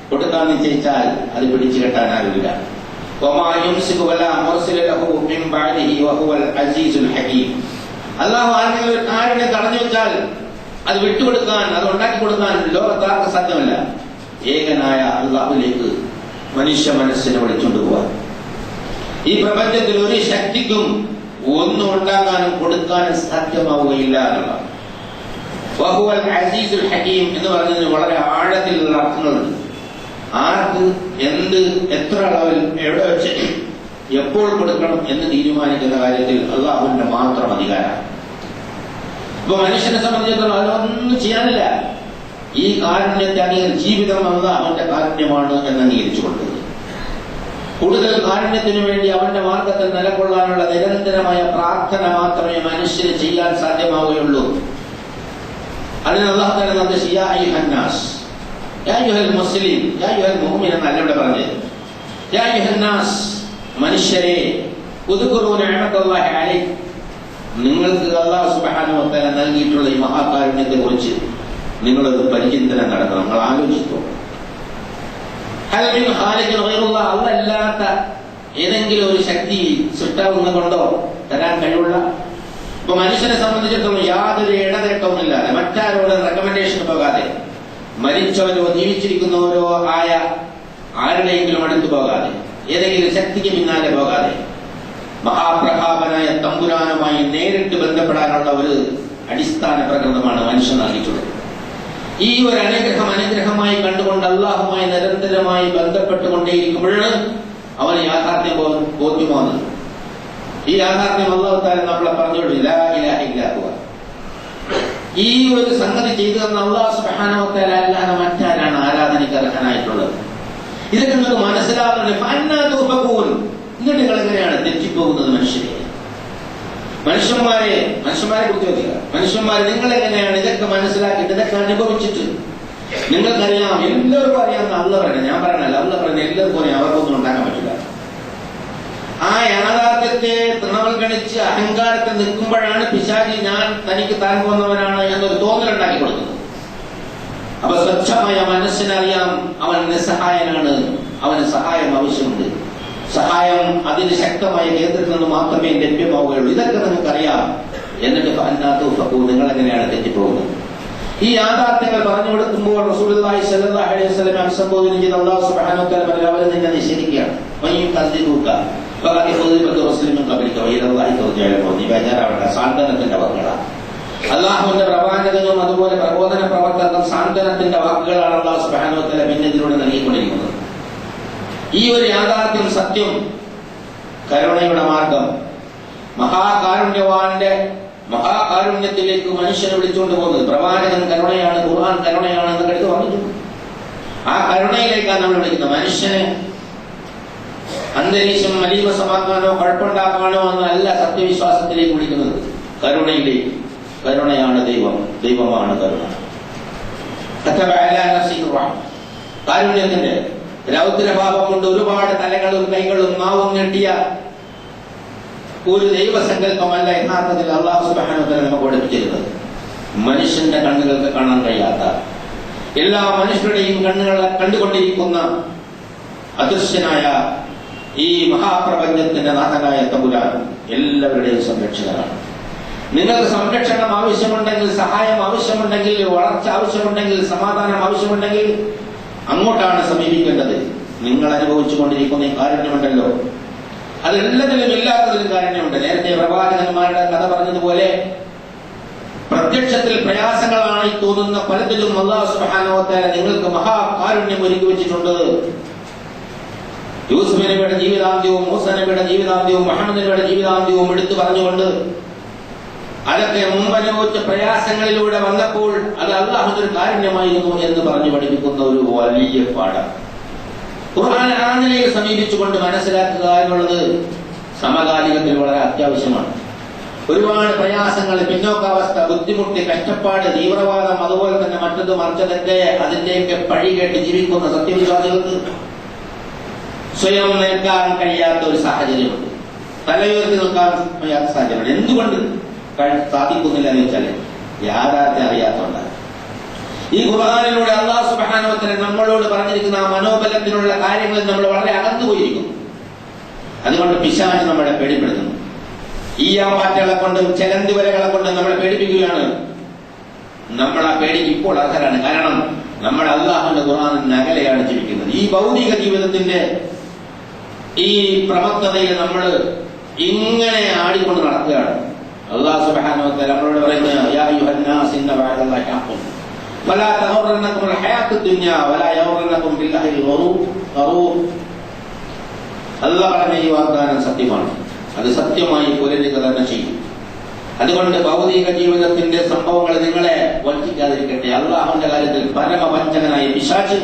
കൊടുക്കാൻ നിശ്ചയിച്ചാൽ അത് പിടിച്ചു കെട്ടാൻ ആരുമില്ല. വമാ യുംസികു വലാ മുർസില ലഹു മിൻ ബഅദിഹി വഹുവൽ അസീസുൽ ഹകീം. അല്ലാഹു ആർക്കെങ്കിലും ഒരു കാരുണ്യം തടഞ്ഞു വെച്ചാൽ അത് വിട്ടുകൊടുക്കാൻ, അത് ഉണ്ടാക്കി കൊടുക്കാൻ ലോകത്താർക്ക് സാധ്യമല്ല. ഏകനായ അല്ലാഹുവിലേക്ക് മനുഷ്യ മനസ്സിനെ വിളിച്ചുകൊണ്ടുപോകാൻ ഈ പ്രപഞ്ചത്തിൽ ഒരു ശക്തിക്കും ഒന്നും ഉണ്ടാക്കാനും കൊടുക്കാനും സാധ്യമാവുകയില്ല എന്നുള്ളതാണ്. വഹുവൽ അസീസുൽ ഹകീം എന്ന് പറഞ്ഞതിന് വളരെ ആഴത്തിലുള്ള അർത്ഥങ്ങളുണ്ട്. ആർക്ക്, എന്ത്, എത്ര അളവിൽ, എവിടെ വെച്ച്, എപ്പോൾ കൊടുക്കണം എന്ന് തീരുമാനിക്കുന്ന കാര്യത്തിൽ അല്ലാഹുവിന്റെ മാത്രം അധികാരമാണ്. ഇപ്പൊ മനുഷ്യനെ സംബന്ധിച്ചിടത്തോളം അതിനൊന്നും ചെയ്യാനില്ല. ഈ കാരുണ്യത്തെ ജീവിതം അവന്റെ കാരുണ്യമാണ് എന്ന് അംഗീകരിച്ചുകൊണ്ട് കൂടുതൽ കാരുണ്യത്തിനു വേണ്ടി അവന്റെ മാർഗത്തിൽ നിലകൊള്ളാനുള്ള നിരന്തരമായ പ്രാർത്ഥന മാത്രമേ മനുഷ്യന് ചെയ്യാൻ സാധ്യമാവുകയുള്ളൂ. അതിന് അല്ലാഹു തആല നിർദ്ദേശിച്ചു, യാ അയ്യുഹന്നാസ്, യാ അയ്യുഹൽ മുസ്ലിം, യാ അയ്യുഹൽ മുഅ്മിൻ എന്നല്ല ഇവിടെ പറഞ്ഞത്. യാ അയ്യുഹന്നാസ്, മനുഷ്യരെ, ഉദ്കുറൂ നിഅമത്തല്ലാഹി അലൈക്കും, നിങ്ങൾക്ക് അല്ലാഹു സുബ്ഹാനഹു വ തആല നൽകിയിട്ടുള്ള ഈ മഹാകാരുണ്യത്തെ കുറിച്ച് നിങ്ങളൊരു പരിചിന്തനം നടത്തണം, നിങ്ങൾ ആലോചിച്ചു. ഹൽ മിൻ ഖാലിഖിൻ ഗൈറുല്ലാഹ്, അല്ലാത്ത ഏതെങ്കിലും ഒരു ശക്തി സൃഷ്ടാവ് കൊണ്ടോ തരാൻ കഴിവുള്ള? ഇപ്പൊ മനുഷ്യനെ സംബന്ധിച്ചിടത്തോളം യാതൊരു ഇടനേട്ടവുമില്ലാതെ, മറ്റാരോട് റെക്കമെൻഡേഷൻ പോകാതെ, മരിച്ചവരോ ജീവിച്ചിരിക്കുന്നവരോ ആയ ആരുടെയെങ്കിലും അടുത്ത് പോകാതെ, ഏതെങ്കിലും ശക്തിക്ക് പിന്നാലെ പോകാതെ, മഹാപ്രഭാവനായ തമ്പുരാനുമായി നേരിട്ട് ബന്ധപ്പെടാനുള്ള ഒരു അടിസ്ഥാന പ്രകൃതമാണ് മനുഷ്യൻ നൽകിയിട്ടുള്ളത്. ഈ ഒരു അനുഗ്രഹമായി കണ്ടുകൊണ്ട് അള്ളാഹുമായി നിരന്തരമായി ബന്ധപ്പെട്ടുകൊണ്ടേയിരിക്കുമ്പോഴാണ് അവന് യാഥാർത്ഥ്യം ബോധ്യമാകുന്നത്. ഈ യാഥാർത്ഥ്യം അല്ലാഹു തആല നമ്മളെ പറഞ്ഞുകൊടുത്തു, ലാ ഇലാഹ ഇല്ലാ ഹുവ. ഈ ഒരു സംഗതി ചെയ്തു തന്ന അല്ലാഹു സുബ്ഹാനഹു വ തആല അല്ലാതെ മറ്റാരാണ് ആരാധനയ്ക്ക് അർഹനായിട്ടുള്ളത്? ഇതൊക്കെ നിങ്ങൾക്ക് മനസ്സിലാവുന്നത് ഫഅന്നാ തുഫകൂൻ. എന്നിട്ട് നിങ്ങൾ എങ്ങനെയാണ് തെറ്റിപ്പോകുന്നത്? മനുഷ്യന്മാരെ കുറിച്ച് ചോദിക്കുക. മനുഷ്യന്മാരെ നിങ്ങൾ എങ്ങനെയാണ് ഇതൊക്കെ മനസ്സിലാക്കിയിട്ട് ഇതൊക്കെ അനുഭവിച്ചിട്ട്? നിങ്ങൾക്കറിയാം, എല്ലാവർക്കും അറിയാമെന്ന് അല്ലാഹു പറയുന്നത്, ഞാൻ പറയണല്ലോ, അല്ലാഹു പറയുന്നത് എല്ലാവർക്കും അറിയാം, അവർക്കൊന്നും ഉണ്ടാക്കാൻ പറ്റില്ല. ആ യാഥാർത്ഥ്യത്തെ തൃണവൽഗണിച്ച് അഹങ്കാരത്തിൽ നിൽക്കുമ്പോഴാണ് പിശാചി ഞാൻ തനിക്ക് താൻ പോകുന്നവനാണ് എന്നൊരു തോന്നലുണ്ടാക്കി കൊടുക്കുന്നത്. അപ്പൊ സ്വച്ഛമായ മനസ്സിനറിയാം അവൻ നിസ്സഹായനാണ്, അവന് സഹായം ആവശ്യമുണ്ട്. സഹായം അതിന് ശക്തമായ കേന്ദ്രത്തിൽ നിന്ന് മാത്രമേ ലഭ്യമാവുകയുള്ളൂ. ഇതൊക്കെ നിങ്ങൾക്കറിയാം. എന്നിട്ട് നിങ്ങൾ എങ്ങനെയാണ് തെറ്റിപ്പോകുന്നത്? ഈ യാഥാർത്ഥ്യങ്ങൾ പറഞ്ഞു കൊടുക്കുമ്പോൾ റസൂലുള്ളാഹി സ്വല്ലല്ലാഹു അലൈഹി വസല്ലം അഭിസംബോധന ചെയ്ത അല്ലാഹു സുബ്ഹാനഹു വ തആല പറഞ്ഞു, അവരെ നിന്നെ നിഷേധിക്കുകയാണ്. സാന്ത്വനത്തിന്റെ വാക്കുകളാണ്. അള്ളാഹുവിന്റെ പ്രവാചകനും അതുപോലെ പ്രബോധന പ്രവർത്തകരും സാന്ത്വനത്തിന്റെ വാക്കുകളാണ് അല്ലാഹു സുബ്ഹാനഹു വ തആല പിന്നെ ഇതിലൂടെ നൽകിക്കൊണ്ടിരിക്കുന്നത്. ഈ ഒരു യാഥാർത്ഥ്യം, സത്യം, കരുണയുടെ മാർഗം, മഹാകാരുണ്യത്തിലേക്ക് മനുഷ്യനെ വിളിച്ചുകൊണ്ട് പോകുന്നത്. പ്രവാചകൻ കരുണയാണ്, ഖുർആൻ കരുണയാണ് എന്നൊക്കെ എടുത്ത് പറഞ്ഞിട്ടുണ്ട്. ആ കരുണയിലേക്കാണ് നമ്മൾ വിളിക്കുന്നത്. മനുഷ്യനെ അന്തരീക്ഷം മലീമസമാക്കാനോ കുഴപ്പമുണ്ടാക്കാനോ എന്നല്ല സത്യവിശ്വാസത്തിലേക്ക് വിളിക്കുന്നത്, കരുണയിലേക്ക്. കരുണയാണ് ദൈവം, ദൈവമാണ് കരുണ. കാരുണ്യത്തിന്റെ രൗദ്രഭാവം കൊണ്ട് ഒരുപാട് തലകളും കൈകളും നാവും ഞെട്ടിയ ഒരു ദൈവസങ്കല്പമല്ല യഥാർത്ഥത്തിൽ അല്ലാഹു സുബ്ഹാനഹു വ തആല നമുക്ക് പഠിപ്പിച്ചിരുന്നത്. മനുഷ്യന്റെ കണ്ണുകൾക്ക് കാണാൻ കഴിയാത്ത, എല്ലാ മനുഷ്യരുടെയും കണ്ണുകളെ കണ്ടുകൊണ്ടിരിക്കുന്ന അദൃശ്യനായ ഈ മഹാപ്രപഞ്ചത്തിന്റെ നാഥനായ തമ്പുരാൻ എല്ലാവരുടെയും സംരക്ഷകനാണ്. നിങ്ങൾക്ക് സംരക്ഷണം ആവശ്യമുണ്ടെങ്കിൽ, സഹായം ആവശ്യമുണ്ടെങ്കിൽ, വളർച്ച ആവശ്യമുണ്ടെങ്കിൽ, സമാധാനം ആവശ്യമുണ്ടെങ്കിൽ അങ്ങോട്ടാണ് സമീപിക്കേണ്ടത്. നിങ്ങൾ അനുഭവിച്ചു കൊണ്ടിരിക്കുന്ന ഈ കാരുണ്യമുണ്ടല്ലോ, അതെല്ലാത്തിലും ഇല്ലാത്തതിലും കാരുണ്യമുണ്ട്. നേരത്തെ പ്രവാചകന്മാരുടെ കഥ പറഞ്ഞതുപോലെ പ്രത്യക്ഷത്തിൽ പ്രയാസങ്ങളായി തോന്നുന്ന പലതിലും അല്ലാഹു സുബ്ഹാനഹു വ തആല നിങ്ങൾക്ക് മഹാകാരുണ്യം ഒരുക്കി വെച്ചിട്ടുണ്ട്. യൂസുഫ് നബിയുടെ ജീവിതാന്ത്യവും മൂസ നബിയുടെ ജീവിതാന്ത്യവും മുഹമ്മദ് നബിയുടെ ജീവിതാന്ത്യവും എടുത്തു പറഞ്ഞുകൊണ്ട് അതൊക്കെ മുമ്പനുഭവിച്ച പ്രയാസങ്ങളിലൂടെ വന്നപ്പോൾ അത് അല്ലാഹുവിന്റെ ഒരു കാരുണ്യമായിരുന്നു എന്ന് പറഞ്ഞു പഠിപ്പിക്കുന്ന ഒരു വലിയ പാഠം. ഖുർആൻ ആ നിലയിൽ സമീപിച്ചുകൊണ്ട് മനസ്സിലാക്കുക എന്നുള്ളത് സമകാലികത്തിൽ വളരെ അത്യാവശ്യമാണ്. ഒരുപാട് പ്രയാസങ്ങൾ, പിന്നോക്കാവസ്ഥ, ബുദ്ധിമുട്ട്, കഷ്ടപ്പാട്, തീവ്രവാദം, അതുപോലെ തന്നെ മറ്റത് മറിച്ചതൊക്കെ അതിന്റെയൊക്കെ പഴി കേട്ട് ജീവിക്കുന്ന സത്യവിശ്വാസികൾക്ക് സ്വയം നിൽക്കാൻ കഴിയാത്ത ഒരു സാഹചര്യമുണ്ട്. തലയുയർത്തി നിൽക്കാൻ കഴിയാത്ത സാഹചര്യമുണ്ട്. എന്തുകൊണ്ട് സാധിക്കുന്നില്ല എന്ന് വെച്ചാൽ യാഥാർത്ഥ്യം അറിയാത്തതുകൊണ്ടാണ്. ഈ ഖുർആനിലൂടെ അല്ലാഹു സുബ്ഹാനഹു വ തആല നമ്മളോട് പറഞ്ഞിരിക്കുന്ന ആ മനോബലത്തിനുള്ള കാര്യങ്ങളിൽ നമ്മൾ വളരെ അകന്നുപോയിരിക്കുന്നു. അതുകൊണ്ട് പിശാച് നമ്മളെ പേടിപ്പെടുത്തുന്നു. ഈയാമ്പാറ്റകളെ കൊണ്ടും ചെലന്തി വരകളെ കൊണ്ടും നമ്മളെ പേടിപ്പിക്കുകയാണ്. നമ്മൾ ആ പേടിക്ക് ഇപ്പോൾ അർഹരാണ്. കാരണം നമ്മൾ അല്ലാഹുവിന്റെ ഖുർആനിന് അകലെയാണ് ജീവിക്കുന്നത്. ഈ ഭൗതിക ജീവിതത്തിന്റെ ഈ പ്രമത്തതയിൽ നമ്മൾ ഇങ്ങനെ ആടിക്കൊണ്ട് നടക്കുകയാണ്. അല്ലാഹു സുബ്ഹാനഹു വ തആല നമ്മളോട് പറയുന്നത്, യാ അയ്യുഹന്നാസ് ഇന്ന വഅദല്ലാഹി ഹഖ്ഖുൻ വലാ തഗുറന്നകും അൽഹയാത്തുദ് ദുനിയ വലാ യഗുറന്നകും ബില്ലാഹിൽ ഗറൂർ. അല്ലാഹു പറഞ്ഞ ഈ വാഗ്ദാനം സത്യമാണ്, അത് സത്യമായി പുലരുക തന്നെ ചെയ്യും. അതുകൊണ്ട് ഭൗതിക ജീവിതത്തിന്റെ സംഭവങ്ങൾ നിങ്ങളെ വഞ്ചിക്കാതിരിക്കട്ടെ. അള്ളാഹുവിന്റെ കാര്യത്തിൽ പരമവഞ്ചകനായ പിശാച്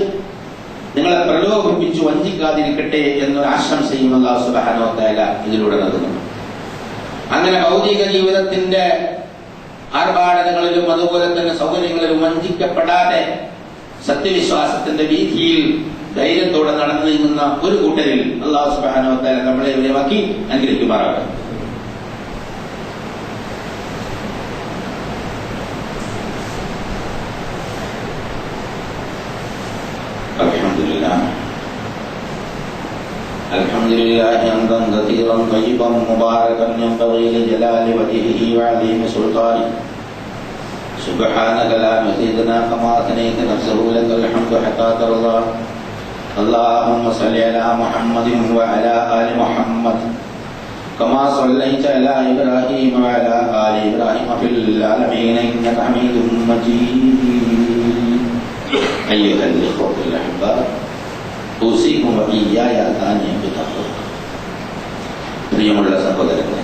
നിങ്ങളെ പ്രലോഭിപ്പിച്ചു വഞ്ചിക്കാതിരിക്കട്ടെ എന്നൊരു ആശംസയും അല്ലാഹു സുബ്ഹാനഹു വ തആല ഇതിലൂടെ നൽകുന്നു. അങ്ങനെ ഭൗതിക ജീവിതത്തിന്റെ ആർഭാടങ്ങളിലും അതുപോലെ തന്നെ സൗകര്യങ്ങളിലും വഞ്ചിക്കപ്പെടാതെ സത്യവിശ്വാസത്തിന്റെ വീതിയിൽ ധൈര്യത്തോടെ നടന്നു നീങ്ങുന്ന ഒരു കൂട്ടരിൽ അല്ലാഹു സുബ്ഹാനഹു വ തആല നമ്മളെ വിലവാക്കി അനുഗ്രഹിക്കുമാറാകട്ടെ. الحمد لله حمدا كثيرا طيبا مباركا ينبغي لجلال وجهه وعظيم سلطانه سبحانك لا نزيدنا كما اثنيت نفسه لك الحمد حتى ترضى اللهم صل على محمد وعلى ال محمد كما صليت على ابراهيم وعلى ال ابراهيم في العالمين انك حميد مجيد ايها الاخوه الاحباب ഊസിക്കും വഇയ്യായ അൻ തഖ്വ. പ്രിയമുള്ള സഹോദരങ്ങളെ,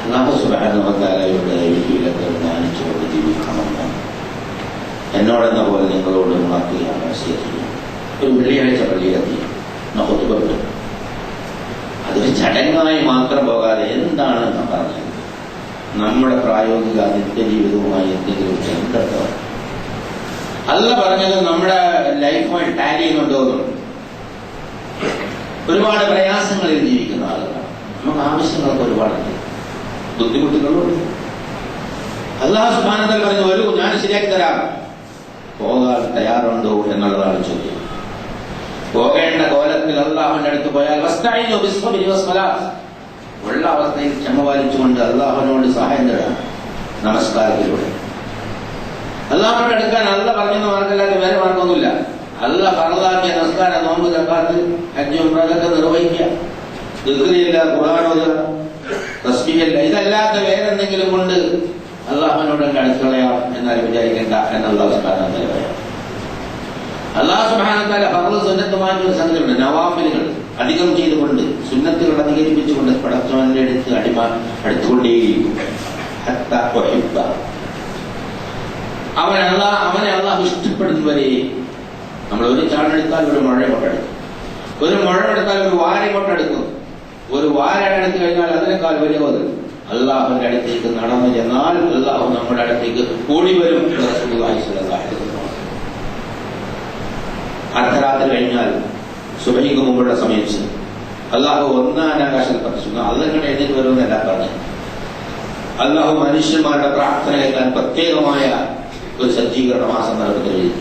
അല്ലാഹു സുബ്ഹാനഹു വ തആലയുടെ വിധികളെ മാനിച്ചുകൊണ്ട് ജീവിക്കണമെന്ന് എന്നോടെന്ന പോലെ നിങ്ങളോട് ഉണർത്തുകയാണ് വസിയത്ത്. ഒരു വെള്ളിയാഴ്ച പള്ളിയിലെത്തി ഖുതുബ, അതൊരു ചടങ്ങായി മാത്രം പോകാതെ എന്താണ് നാം പറഞ്ഞത്, നമ്മുടെ പ്രായോഗിക നിത്യജീവിതവുമായി എന്തെങ്കിലും ബന്ധമുണ്ടോ, അല്ലാഹു പറഞ്ഞത് നമ്മുടെ ലൈഫുമായി ടാലി ചെയ്യുന്നുണ്ടോ. ഒരുപാട് പ്രയാസങ്ങളിൽ ജീവിക്കുന്ന ആളുകളാണ്. നമുക്ക് ആവശ്യങ്ങളൊക്കെ ഒരുപാടുണ്ട്, ബുദ്ധിമുട്ടുകളുണ്ട്. അല്ലാഹു സുബ്ഹാനഹു വ തആല പറഞ്ഞു, വരൂ ഞാൻ ശരിയാക്കി തരാം. പോകാൻ തയ്യാറുണ്ടോ എന്നുള്ളതാണ് ചോദ്യം. പോകേണ്ട കോലത്തിൽ അല്ലാഹുവിന്റെ അടുത്ത് പോയാൽ വസ്തഈനു ബിസ്സബ്രി വസ്സലാത്ത്, ഉള്ള അവസ്ഥയിൽ ക്ഷമ പാലിച്ചുകൊണ്ട് അല്ലാഹുവിനോട് സഹായം തേടാം നമസ്കാരത്തിലൂടെ. അല്ലാഹുവിനോട് അടുക്കാൻ അല്ലാഹു പറഞ്ഞെന്ന് മാർഗമല്ലാതെ വേറെ മാർഗമൊന്നുമില്ല. അല്ലാഹു ഫർളാക്കിയ നമസ്കാരം, നോമ്പ്, സക്കാത്ത്, ഹജ്ജ്, ഉംറയൊക്കെ നിർവഹിക്കുക, ദിക്റില്ല, ഖുർആൻ ഓതുക, തസ്ബീഹ് ഇല്ല, ഇതല്ലാത്ത വേറെ എന്തെങ്കിലും കൊണ്ട് അല്ലാഹുവിനോട് അടുക്കളയാം എന്നാലും വിചാരിക്കേണ്ട എന്ന് അല്ലാഹു സുബ്ഹാനഹു വ തആല പറയാം. അല്ലാഹു സുബ്ഹാനഹു വ തആല ഫർള് സുന്നത്തുമായ ഒരു സംഗതിയുണ്ട്, നവാഫിലുകൾ അധികം ചെയ്തുകൊണ്ട്, സുന്നത്തുകൾ അധികരിപ്പിച്ചുകൊണ്ട് പടച്ചവന്റെ അടുത്ത് അടുത്തുകൊണ്ടേയിരിക്കും. ഹത്താ ഉഹിബ്ബ, അവനെ അല്ലാഹു ഇഷ്ടപ്പെടുന്നവരെ. നമ്മൾ ഒരു ചാണെടുത്താൽ ഒരു മുഴ കൊട്ടെടുക്കും, ഒരു മുഴ എടുത്താൽ ഒരു വാര കൊട്ടെടുക്കും. ഒരു വാര എടുത്തു കഴിഞ്ഞാൽ അതിനേക്കാൾ വലിയത് അല്ലാഹുവിന്റെ അടുത്തേക്ക് നടന്നു ചെന്നാൽ അല്ലാഹു നമ്മുടെ അടുത്തേക്ക് കൂടി വരും. അർദ്ധരാത്രി കഴിഞ്ഞാൽ സുബഹിക്ക് മുമ്പുള്ള സമയത്ത് അല്ലാഹു ഒന്നാം ആകാശത്തിൽ പ്രത്യക്ഷപ്പെടുന്നു. അള്ളാഹുവിന്റെ എഴുന്നേറ്റ് വരുമെന്നല്ല പറഞ്ഞത്. അല്ലാഹു മനുഷ്യന്മാരുടെ പ്രാർത്ഥന കേൾക്കാൻ പ്രത്യേകമായ ഒരു സജ്ജീകരണം ആ സന്ദർഭത്തിൽ എഴുതി.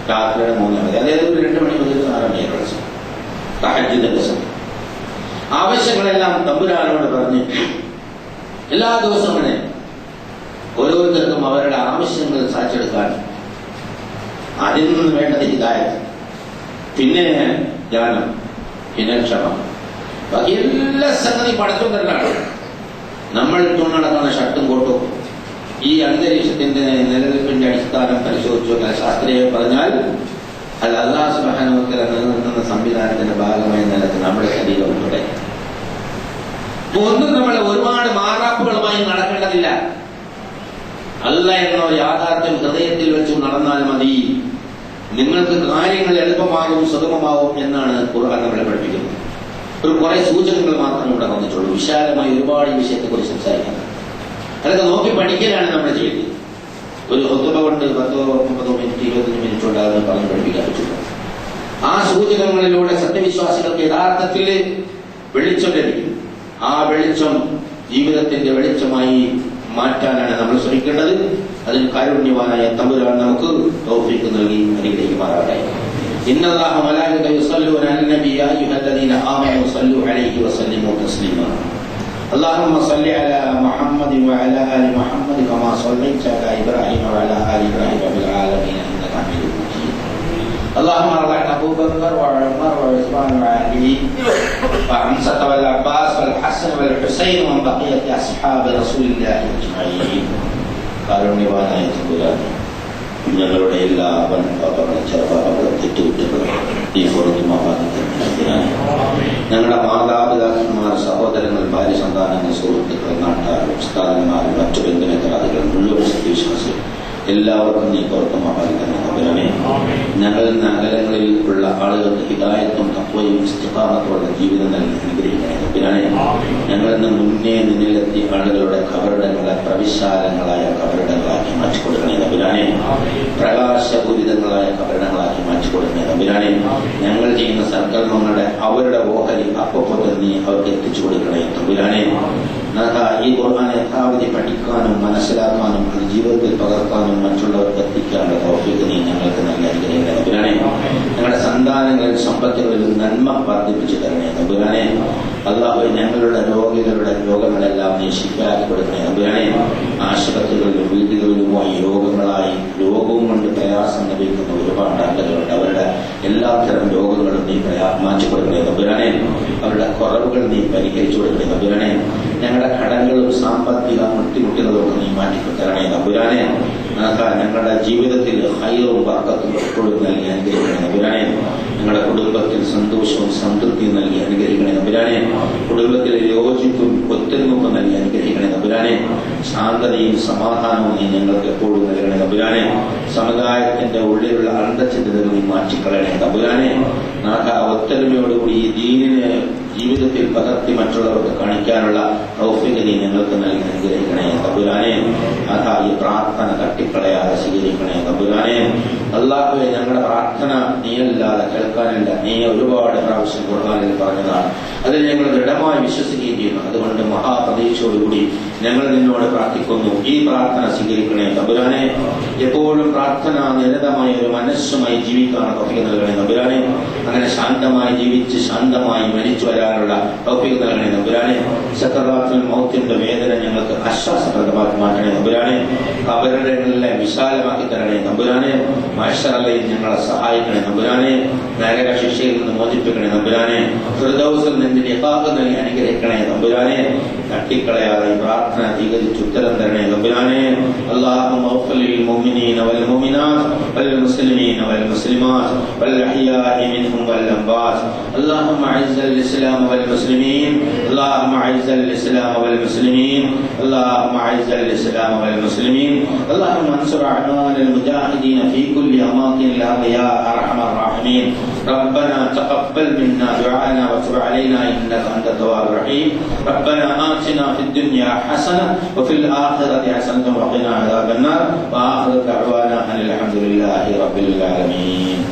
രാത്രിയുടെ 3 മണി, അതായത് ഒരു 2 മണി മുതൽ 4 മണി വരെ തഹജ്ജുദിന്റെ ദിവസം ആവശ്യങ്ങളെല്ലാം തമ്പുരാനോട് പറഞ്ഞ് എല്ലാ ദിവസവും തന്നെ ഓരോരുത്തർക്കും അവരുടെ ആവശ്യങ്ങൾ സാധിച്ചെടുക്കാൻ അതിൽ നിന്ന് വേണ്ടത് ഹിദായത്ത്, പിന്നെ ജ്ഞാനം, പിന്നെ ക്ഷമ, ബാക്കി എല്ലാ സംഗതി പഠിച്ചു തരാണ്. നമ്മൾ നടക്കുന്ന ഷർട്ടും കോട്ടും ഈ അന്തരീക്ഷത്തിന്റെ നിലനിൽപ്പിന്റെ അടിസ്ഥാനം പരിശോധിച്ചു ശാസ്ത്രീയം പറഞ്ഞാൽ അത് അല്ലാഹു സുബ്ഹാനഹു വ തആല നിലനിർത്തുന്ന സംവിധാനത്തിന്റെ ഭാഗമായി നിലത്ത് നമ്മുടെ ശരീരം ഉൾപ്പെടെ ഒന്നും നമ്മൾ ഒരുപാട് മാറാപ്പുകളുമായി നടക്കേണ്ടതില്ല. അല്ലാഹ് എന്ന ഒരു യാഥാർത്ഥ്യം ഹൃദയത്തിൽ വെച്ച് നടന്നാൽ മതി. നിങ്ങൾക്ക് കാര്യങ്ങൾ എളുപ്പമാകും, സുഗമമാകും എന്നാണ് ഖുർആൻ നമ്മളെ പഠിപ്പിക്കുന്നത്. ഒരു കുറെ സൂചനകൾ മാത്രമേ ഇവിടെ വന്നിട്ടുള്ളൂ. വിശാലമായി ഒരുപാട് വിഷയത്തെക്കുറിച്ച് സംസാരിക്കുന്നത്, അതൊക്കെ നോക്കി പഠിക്കലാണ് നമ്മൾ ചെയ്യുന്നത്. ഒരു ഖുതുബ കൊണ്ട് 10, 30 മിനിറ്റ് 25 മിനിറ്റ് കൊണ്ട് അത് പറഞ്ഞ് പഠിപ്പിക്കാൻ പറ്റില്ല. ആ സൂചനകളിലൂടെ സത്യവിശ്വാസികൾക്ക് യഥാർത്ഥത്തിൽ വെളിച്ചം ലഭിക്കും. ആ വെളിച്ചം ജീവിതത്തിന്റെ വെളിച്ചമായി മാറ്റാനാണ് നമ്മൾ ശ്രമിക്കേണ്ടത്. അതിന് കാരുണ്യവാനായ തമ്പുരാൻ നമുക്ക് തൗഫീഖ് നൽകി അനുഗ്രഹിക്കുമാറാകട്ടെ. ഇന്നല്ലാഹ മലായികത യുസല്ലൂന അലൻ നബി യാ അയ്യുഹല്ലദീന ആമനൂ സല്ലു അലൈഹി വസല്ലിമു തസ്ലീമാ. اللهم صل على محمد وعلى آل محمد كما صليت على إبراهيم وعلى آل إبراهيم في العالمين إنك حميد مجيد. اللهم ارض عن أبو بكر وعمر وعثمان وعلي وحمزة والعباس والحسن والحسين ومن بقية أصحاب رسول الله أجمعين. കാരുണ്യവാനായ തമ്പുരാനെ, ഞങ്ങളുടെ എല്ലാ ചെറുപാടുകളും തെറ്റുകുറ്റങ്ങളും ഈ ഫോറത്തുമാവാൻ ഞങ്ങളുടെ മാതാപിതാക്കന്മാർ, സഹോദരങ്ങൾ, ഭാര്യ, സന്താനങ്ങൾ, സുഹൃത്തുക്കൾ, നാട്ടുകാർ, ഉസ്താദന്മാർ, മറ്റു ബന്ധുമിത്രാദികൾ, മുഴുവൻ സത്യവിശ്വാസികൾ എല്ലാവർക്കും നീ പുറത്തും പാലിക്കണം തമ്പുരാനെ. ഞങ്ങളിൽ നഗരങ്ങളിൽ ഉള്ള ആളുകൾക്ക് ഹിദായത്തും തഖ്വയും ഇസ്തിഖാമത്തുള്ള ജീവിതം നൽകി അനുഗ്രഹിക്കണേ തമ്പുരാനെ. ഞങ്ങളിൽ നിന്ന് മുന്നേ നിന്നിലെത്തിയ ആളുകളുടെ ഖബറിടങ്ങളെ പ്രവിശാലങ്ങളായ ഖബറിടങ്ങളാക്കി മാറ്റിക്കൊടുക്കണേ തമ്പുരാനെ. പ്രകാശപൂരിതങ്ങളായ ഖബറിടങ്ങളാക്കി മാറ്റിക്കൊടുക്കണേ തമ്പുരാനെ. ഞങ്ങൾ ചെയ്യുന്ന സൽക്കർമ്മങ്ങളുടെ അവരുടെ ഓഹരി അപ്പോൾ നീ അവർക്ക് എത്തിച്ചു കൊടുക്കണേ തമ്പുരാനെ. ഈ ഖുർആൻ യഥാവിധി പഠിക്കാനും മനസ്സിലാക്കാനും അത് ജീവിതത്തിൽ പകർത്താനും മറ്റുള്ളവർക്ക് എത്തിക്കാനുള്ള തൗഫീഖ് നീ ഞങ്ങൾക്ക് നൽകി അനുഗ്രഹിക്കണേ തമ്പുരാനെ. ഞങ്ങളുടെ സന്താനങ്ങളിൽ സമ്പത്തുകളിൽ നന്മ വർദ്ധിപ്പിച്ചു തരണേ തമ്പുരാനെ. അല്ലാഹുവേ, ഞങ്ങളുടെ രോഗികളുടെ രോഗങ്ങളെല്ലാം നീ ശിഫയാക്കി കൊടുക്കണേ തമ്പുരാനെ. ആശുപത്രികളിലും വീടുകളിലുമായി രോഗവും കൊണ്ട് പ്രയാസം ലഭിക്കുന്ന ഒരുപാട് ആളുകളുണ്ട്. അവരുടെ എല്ലാത്തരം രോഗങ്ങളും നീ മാറ്റി കൊടുക്കണേ തമ്പുരാനെ. അവരുടെ കുറവുകൾ നീ പരിഹരിച്ചു കൊടുക്കണേ തമ്പുരാനെ. ഞങ്ങളുടെ കടങ്ങളും സാമ്പത്തിക മുട്ടിമുട്ടികളൊക്കെ നീ മാറ്റിത്തരണേ തമ്പുരാനെ. ഞങ്ങളുടെ ജീവിതത്തിൽ ഹൈറും ബർക്കത്തും എപ്പോഴും നൽകി അനുഗ്രഹിക്കണേ തമ്പുരാനെ. ഞങ്ങളുടെ കുടുംബത്തിൽ സന്തോഷവും സംതൃപ്തിയും നൽകി അനുഗ്രഹിക്കണേ തമ്പുരാനെ. കുടുംബത്തിലെ യോജിപ്പും ഒത്തൊരുമൊക്കെ നൽകി അനുഗ്രഹിക്കണേ തമ്പുരാനെ. ശാന്തതയും സമാധാനവും നീ ഞങ്ങൾക്ക് എപ്പോഴും നൽകണേ തമ്പുരാനെ. സമുദായത്തിന്റെ ഉള്ളിലുള്ള അന്തഃഛിദ്രതകൾ നീ മാറ്റിക്കളയണേ തമ്പുരാനെ. ഒത്തൊരുമയോടുകൂടി ഈ ദീനിനെ ജീവിതത്തിൽ പകർത്തി മറ്റുള്ളവർക്ക് കാണിക്കാനുള്ള തൗഫീഖ് നീ ഞങ്ങൾക്ക് നൽകി അനുഗ്രഹിക്കണേ തമ്പുരാനെ. ഈ പ്രാർത്ഥന തട്ടിക്കളയാതെ സ്വീകരിക്കണേ തമ്പുരാനെ. അല്ലാഹുവേ, ഞങ്ങളുടെ പ്രാർത്ഥന നീയല്ലാതെ കേൾക്കാനില്ല. നീ ഒരുപാട് പ്രാവശ്യം ഖുർആനിൽ പറഞ്ഞതാണ്. അതിൽ ഞങ്ങൾ ദൃഢമായി വിശ്വസിക്കുകയും ചെയ്യുന്നു. അതുകൊണ്ട് മഹാപ്രതീക്ഷയോടുകൂടി ഞങ്ങൾ നിന്നോട് പ്രാർത്ഥിക്കുന്നു. ഈ പ്രാർത്ഥന സ്വീകരിക്കണേ തമ്പുരാനെ. എപ്പോഴും പ്രാർത്ഥന നിരതമായ ഒരു മനസ്സുമായി ജീവിക്കാൻ തൗഫീഖ് നൽകണേ തമ്പുരാനെ. അങ്ങനെ ശാന്തമായി ജീവിച്ച് ശാന്തമായി മരിച്ചു വരാനുള്ള തൗഫീഖ് നൽകണേ തമ്പുരാനെ. സക്കറാത്തുൽ മൗത്തിന്റെ വേദന ഞങ്ങൾക്ക് ആശ്വാസപ്രദമാക്കി മാറ്റണേ തമ്പുരാനെ. ഖബറിടങ്ങളെ വിശാലമാക്കി തരണേ തമ്പുരാനെ. മഹ്ശറയിൽ ഞങ്ങളെ സഹായിക്കണേ തമ്പുരാനെ. നരക ശിക്ഷയിൽ നിന്ന് മോചിപ്പിക്കണേ തമ്പുരാനെ. ഫിർദൗസിൽ നിന്ന് ഇഖാബ് നൽകി അനുഗ്രഹിക്കണേ തമ്പുരാനെ. തട്ടിക്കളയാതെ പ്രാർത്ഥന സ്വീകരിച്ച് ഉത്തരം തരണേ തമ്പുരാനെ. അല്ലാഹുമ്മ ഗ്ഫിർ ലിൽ മുഅ്മിനീന വൽ മുഅ്മിനാത്ത് വൽ മുസ്ലിമീന വൽ മുസ്ലിമാത്ത് വൽ അഹ്യാഇ മിൻഹും വൽ അംവാത്ത്. അല്ലാഹുമ്മ അഇസ്സൽ ഇസ്ലാമ വൽ മുസ്ലിമീൻ. അല്ലാഹുമ്മ അഇസ്സൽ ഇസ്ലാമ വൽ മുസ്ലിമീൻ. അല്ലാഹുമ്മ അഇസ്സൽ ഇസ്ലാമ വൽ മുസ്ലിമീൻ. اللهم انصر اعمال المجاهدين في كل اماكن الارض يا ارحم الراحمين. ربنا تقبل منا دعاءنا وتب علينا انك انت التواب الرحيم. ربنا آتنا في الدنيا حسنه وفي الاخره حسنه وقنا عذاب النار. واخر دعوانا ان الحمد لله رب العالمين.